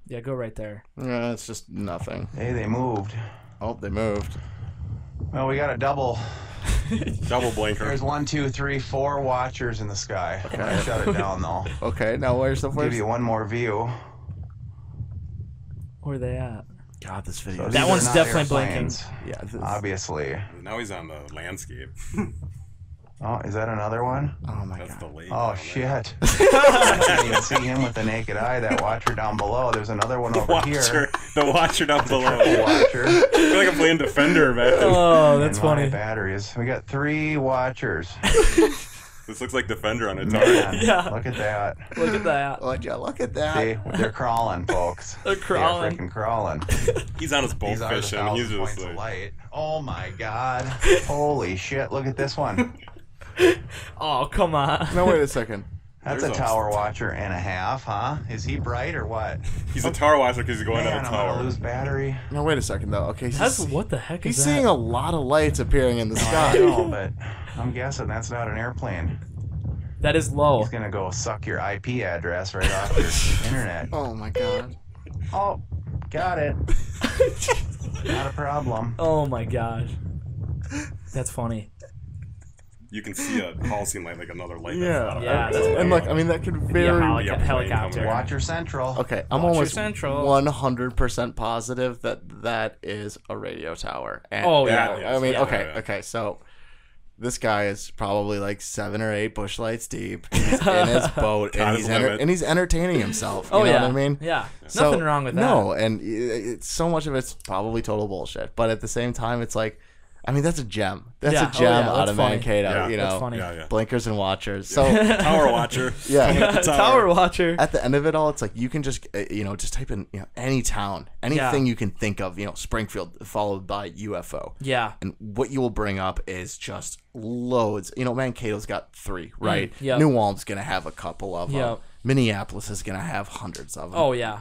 Yeah, go right there. Yeah, it's just nothing. Hey, they moved. Oh, they moved. Well, we got a double blinker. There's 1, 2, 3, 4 watchers in the sky. Okay. I shut it down though. Okay, now where's the first? Give you one more view. Where are they at? God, this video. So that one's definitely blinking. Yeah, obviously. Now he's on the landscape. Oh, is that another one? Oh my God. The lake oh shit. I can't even see him with the naked eye. That watcher down below. There's another one over here. The watcher down below. Watcher. I feel like I'm playing Defender, man. Oh, that's funny. funny. Batteries. We got 3 watchers. This looks like Defender on a target. Yeah. Look at that. Look at that. Would you look at that? See, they're crawling, folks. They're crawling. They're freaking crawling. He's on his boat fishing. He's just like... light. Oh my god. Holy shit, look at this one. Oh, come on. No, wait a second. That's a tower watcher and a half, huh? Is he bright or what? He's a tower watcher because he's going down a tower. I'm gonna lose battery. No, wait a second though. Okay, what the heck is he's that? seeing a lot of lights appearing in the sky. I know, but I'm guessing that's not an airplane. That is low. He's gonna go suck your IP address right off your internet. Oh my god. Oh, got it. Not a problem. Oh my gosh. That's funny. You can see a Halcyon light, like another light. Yeah. And look, I mean, that could very helicopter. Watcher Central. Okay, I'm Watcher almost Central. 100% positive that is a radio tower. And, yeah. I mean, okay, so this guy is probably like 7 or 8 bush lights deep in his boat, and he's entertaining himself. You know what I mean? Yeah. So, nothing wrong with that. No, and so much of it's probably total bullshit. But at the same time, it's like, I mean, that's a gem. That's a gem out of Mankato. Yeah, you know, that's funny. Blinkers and watchers. So tower watcher. Yeah, tower watcher. At the end of it all, it's like you can just just type in any town, anything you can think of. Springfield followed by UFO. Yeah, and what you will bring up is just loads. Mankato's got 3, right? Yep. New Ulm's gonna have a couple of them. Yep. Minneapolis is gonna have hundreds of them. Oh yeah.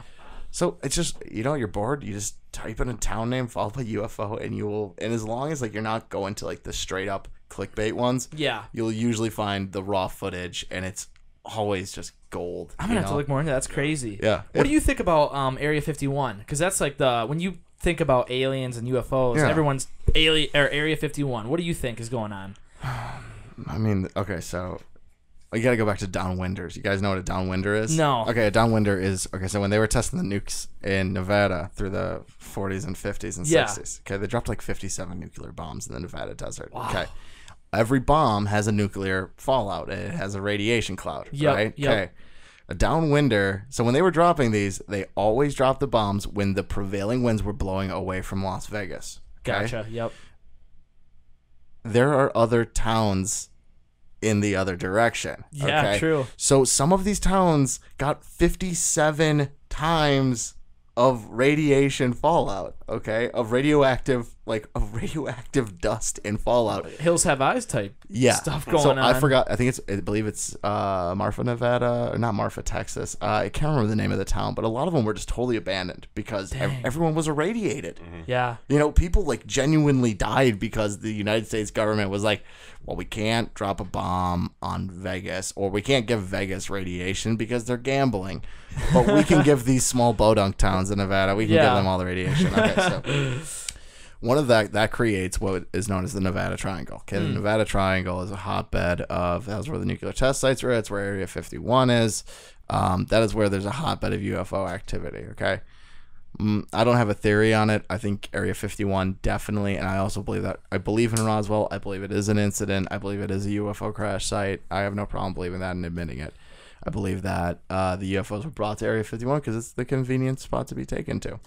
So it's just, you're bored, you just type in a town name followed by UFO and as long as you're not going to the straight up clickbait ones, you'll usually find the raw footage and it's always just gold. I'm gonna have to look more into that. That's crazy. Yeah. What do you think about Area 51? Because that's when you think about aliens and UFOs, everyone's Area 51. What do you think is going on? I mean, okay, so you gotta go back to downwinders. You guys know what a downwinder is? No. Okay, a downwinder is, so when they were testing the nukes in Nevada through the 40s and 50s and 60s, okay, they dropped 57 nuclear bombs in the Nevada desert. Wow. Okay. Every bomb has a nuclear fallout. It has a radiation cloud, right? Yep. Okay. A downwinder, so when they were dropping these, they always dropped the bombs when the prevailing winds were blowing away from Las Vegas. Okay? Gotcha, yep. There are other towns in the other direction. Yeah, true. So some of these towns got 57 times of radiation fallout, okay? Of radioactive dust and fallout. Hills Have Eyes type stuff going on. I forgot. I believe it's Marfa, Nevada, or not Marfa, Texas. I can't remember the name of the town, but a lot of them were just totally abandoned because everyone was irradiated. Yeah. You know, people like genuinely died because the United States government was like, well, we can't drop a bomb on Vegas, or we can't give Vegas radiation because they're gambling, but we can give these small bodunk towns in Nevada, we can give them all the radiation. Okay, so one of that creates what is known as the Nevada Triangle. Okay, the Nevada Triangle is a hotbed of, that's where the nuclear test sites are. It's where Area 51 is. That is where there's a hotbed of UFO activity. Okay. I don't have a theory on it. I think Area 51 definitely, and I also believe in Roswell. I believe it is an incident. I believe it is a UFO crash site. I have no problem believing that and admitting it. I believe that the UFOs were brought to Area 51 because it's the convenient spot to be taken to.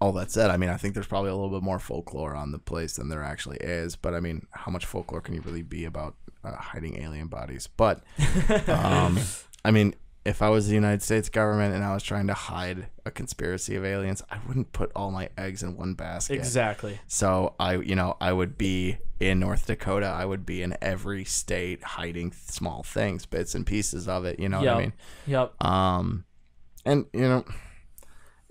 All that said, I mean, I think there's probably a little bit more folklore on the place than there actually is. But I mean, how much folklore can you really be about hiding alien bodies? But I mean, if I was the United States government and I was trying to hide a conspiracy of aliens, I wouldn't put all my eggs in one basket. Exactly. So I would be in North Dakota. I would be in every state hiding small things, bits and pieces of it. You know what I mean? Yep. And you know,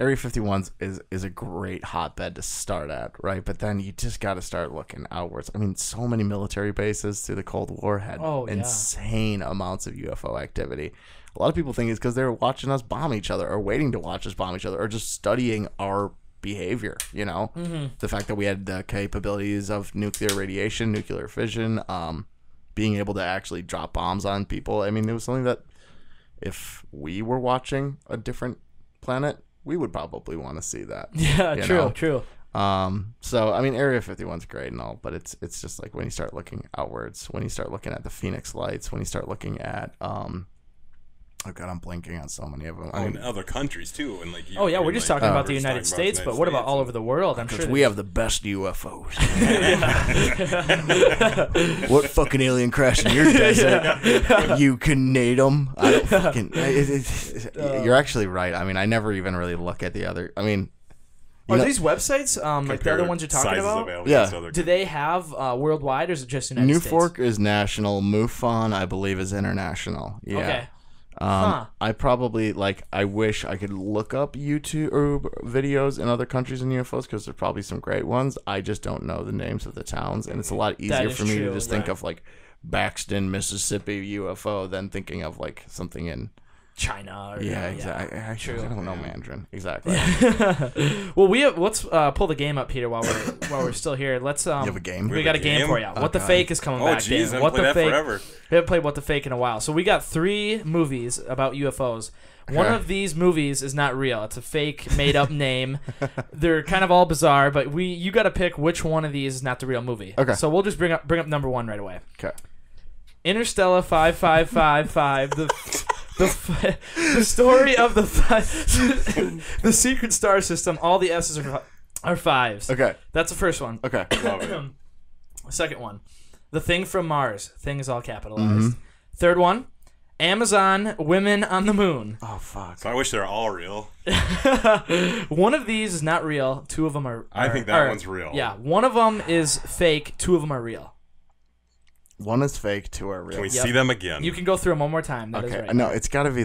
Area 51 is a great hotbed to start at, right? But then you just got to start looking outwards. I mean, so many military bases through the Cold War had insane amounts of UFO activity. A lot of people think it's because they were watching us bomb each other, or waiting to watch us bomb each other, or just studying our behavior, you know? The fact that we had the capabilities of nuclear radiation, nuclear fission, being able to actually drop bombs on people. I mean, it was something that if we were watching a different planet, we would probably want to see that. Yeah, true. So, I mean, Area 51's great and all, but it's just like when you start looking outwards, when you start looking at the Phoenix Lights, when you start looking at oh God, I'm blanking on so many of them. I mean, other countries too, and like. We're just talking about the United States, but what about all over the world? I'm sure we have the best UFOs. What fucking alien crash in your desert? You can nade them. I don't fucking. You're actually right. I mean, I never even really look at the other. I mean. Are these websites like the other ones you're talking about? Yeah. Do they have worldwide, or is it just United States? Newfork is national. MUFON, I believe, is international. Yeah. Okay. I probably I wish I could look up YouTube videos in other countries and UFOs because there's probably some great ones. I just don't know the names of the towns, and it's a lot easier for me to just think of like Baxton, Mississippi UFO than thinking of like something in China. Or, exactly. Actually, I don't know Mandarin exactly. Well, let's pull the game up, Peter, while we're still here. Let's you have a game. We got a game for you. What the Fake is coming back. Geez, What the Fake? Forever. We haven't played What the Fake in a while, so we got 3 movies about UFOs. One of these movies is not real. It's a fake, made-up name. They're kind of all bizarre, but you got to pick which one of these is not the real movie. Okay. So we'll just bring up number 1 right away. Okay. Interstellar 5555. The story of the secret star system. All the S's are 5s. Okay. That's the first one. Okay. Love it. Second one, The Thing from Mars. Thing is all capitalized. Third one, Amazon Women on the Moon. Oh, fuck. So I wish they're all real. One of these is not real. 2 of them are I think that one's real. Yeah, one of them is fake. 2 of them are real. One is fake, 2 are real. Can we see them again? You can go through them one more time. That is right. No, it's got to be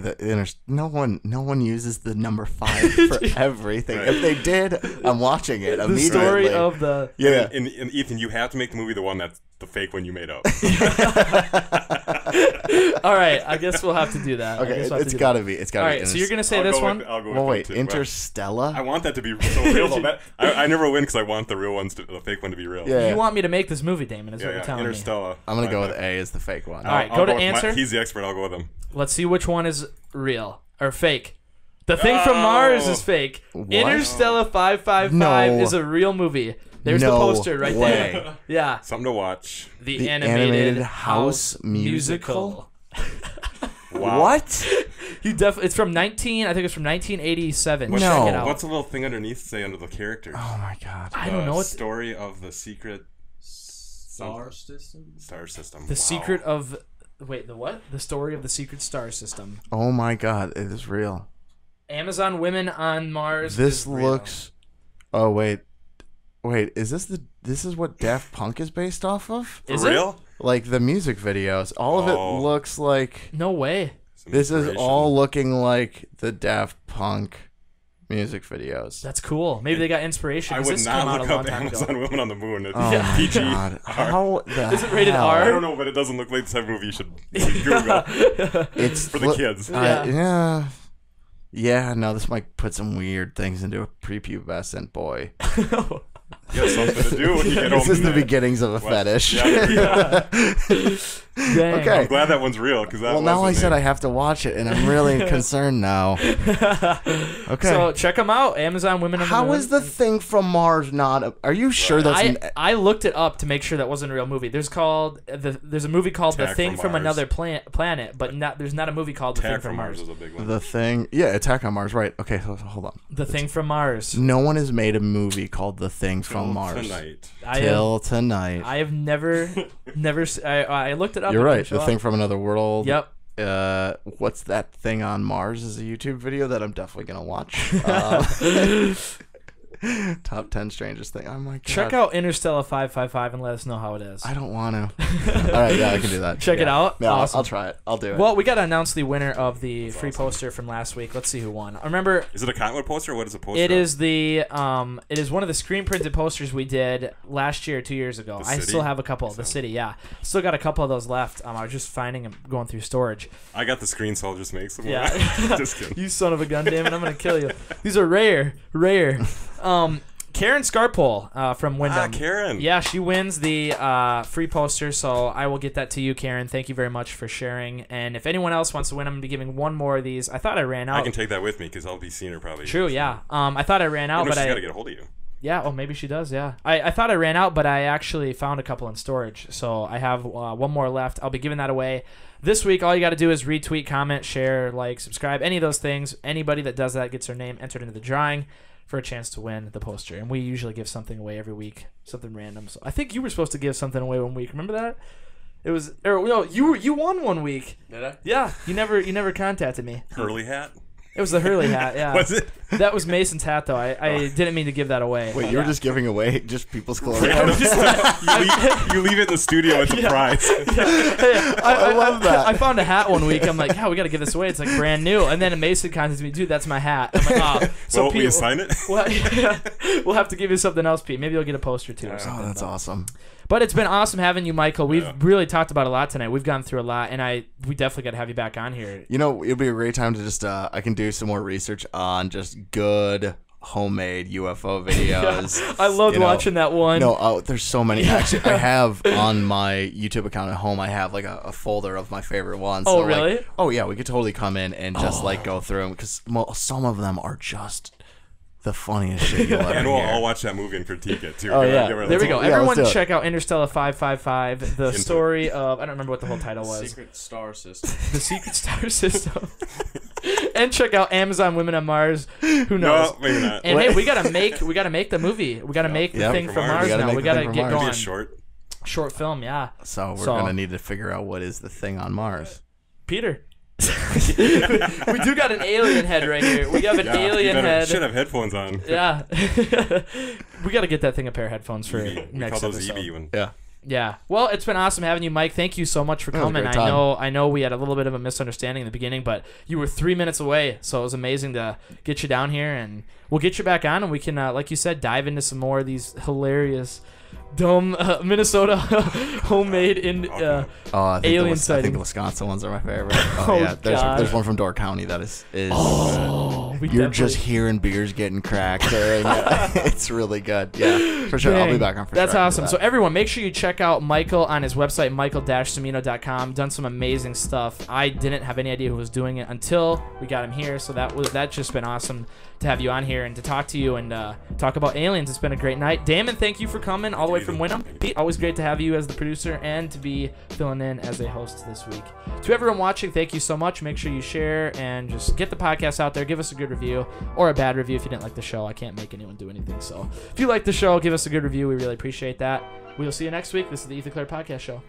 no one uses the number 5 for everything. Right. If they did, I'm watching it immediately. The story of the And Ethan, you have to make the movie the one that's the fake one you made up. All right, I guess we'll have to do that. Okay, it's got to be. It's got to be. All right, so you're gonna say this one? I'll go with wait, Interstellar? I want that to be so real. Though. I never win because I want the real ones, the fake one, to be real. Yeah. You want me to make this movie, Damon? Is what you're telling Interstellar. me. I'm gonna go with A as the fake one. All right, go to answer. He's the expert. I'll go with him. Let's see which one is real or fake. The Thing from Mars is fake. What? Interstellar 555 is a real movie. There's the poster right there. Yeah. Something to watch. The animated house musical. Wow. What? It's from 1987. Check it out. What's the little thing underneath say under the characters? Oh my God. I don't know. The story of the secret star system. The secret of the what? The story of the secret star system. Oh my God, it is real. Amazon Women on Mars. This looks. Oh wait, is this is what Daft Punk is based off of? Is For real? Like the music videos, all of it looks like. No way. This is all looking like the Daft Punk music videos. That's cool. Maybe they got inspiration. I would not look up Amazon Women on the Moon. It's PG. God. How the Is it rated hell? R? I don't know, but it doesn't look like the type of movie you should Google. It's for the kids. Yeah, no, this might put some weird things into a prepubescent boy. You have something to do when you get home. This is the beginnings of a fetish. Yeah. Okay. I'm glad that one's real. Well, now I said I have to watch it, and I'm really concerned now. Okay. So check them out. Amazon Women on the Moon. How is the thing from Mars not? Are you sure that's? I looked it up to make sure that wasn't a real movie. There's a movie called The Thing from Another Planet, but there's not a movie called The Thing from Mars. Is a big one. The Thing, yeah, Attack on Mars, right? Okay, hold on. The Thing from Mars. No one has made a movie called The Thing from Mars. Till tonight. I have never. I looked it up. You're right. The Thing from Another World. Yep. What's that thing on Mars is a YouTube video that I'm definitely gonna watch. Top 10 strangest thing. Oh my god. Check out Interstellar 555 and let us know how it is. I don't want to. All right, yeah, I can do that. Check it out. Yeah, awesome. I'll try it. I'll do it. Well, we got to announce the winner of the free poster from last week. Let's see who won. Remember, is it a Cottonwood poster or what is a poster? It is it is one of the screen printed posters we did last year, 2 years ago. I still have a couple. The city, yeah. Still got a couple of those left. I was just finding them going through storage. I got the screen, so I'll just make some more. Yeah. Just kidding. You son of a gun, Damon. I'm going to kill you. These are rare. Karen Scarpole from Wyndham. Karen. Yeah, she wins the free poster, so I will get that to you, Karen. Thank you very much for sharing. And if anyone else wants to win, I'm going to be giving one more of these. I thought I ran out. I can take that with me because I'll be seeing her probably. True, yeah. I thought I ran out, but she's got to get a hold of you. Yeah, oh, maybe she does, yeah. I thought I ran out, but I actually found a couple in storage, so I have one more left. I'll be giving that away. This week, all you got to do is retweet, comment, share, like, subscribe, any of those things. Anybody that does that gets their name entered into the drawing for a chance to win the poster. And we usually give something away every week, something random. So I think you were supposed to give something away one week. Remember that? It was you won one week. Did I? Yeah, you never contacted me. Hurley hat. It was the Hurley hat, yeah. Was it? That was Mason's hat, though. I didn't mean to give that away. Wait, you were just giving away just people's clothes? you leave it in the studio as a prize. I love that. I found a hat one week. I'm like, yeah, we got to give this away. It's like brand new. And then Mason contacted me, dude, that's my hat. I'm like, oh. So will you sign it? We'll have to give you something else, Pete. Maybe you'll get a poster too. Or something. Oh, that's awesome. But it's been awesome having you, Michael. We've really talked about a lot tonight. We've gone through a lot, and we definitely got to have you back on here. You know, it'll be a great time to just I can do some more research on just good homemade UFO videos. I loved watching that one. No, there's so many. Actually, I have on my YouTube account at home, I have like a folder of my favorite ones. Oh, so, really? Like, oh, yeah, we could totally come in and just like go through them because some of them are just the funniest shit you'll ever And hear. I'll watch that movie and critique it too. Oh, yeah. There we go. Yeah, Everyone check out Interstellar 555, the story of, I don't remember what the whole title was. Secret Star System. The Secret Star System. And check out Amazon Women on Mars. Who knows? No, maybe not. And hey, we gotta make the movie. We gotta make the thing from Mars now. We gotta get going. Short film, yeah. So we're gonna need to figure out what is the thing on Mars. Peter. We do got an alien head right here. We have an alien head. Should have headphones on. Yeah. We got to get that thing a pair of headphones for next episode. Yeah. Yeah. Well, it's been awesome having you, Mike. Thank you so much for coming. I know we had a little bit of a misunderstanding in the beginning, but you were 3 minutes away, so it was amazing to get you down here, and we'll get you back on, and we can, like you said, dive into some more of these hilarious dumb Minnesota homemade alien sightings. I think the Wisconsin ones are my favorite. Oh yeah, there's one from Door County that is you're just hearing beers getting cracked there, and it's really good. Yeah, for sure. Dang. I'll be back on for That's sure. That's awesome. So everyone, make sure you check out Michael on his website, michael-cimino.com. Done some amazing stuff. I didn't have any idea who was doing it until we got him here. So that's just been awesome to have you on here and to talk to you and talk about aliens. It's been a great night. Damon, thank you for coming all the way from Wyndham. Pete, always great to have you as the producer and to be filling in as a host this week. To everyone watching, thank you so much. Make sure you share and just get the podcast out there. Give us a good review or a bad review if you didn't like the show. I can't make anyone do anything. So if you like the show, give us a good review. We really appreciate that. We'll see you next week. This is the Ethan Clerc Podcast Show.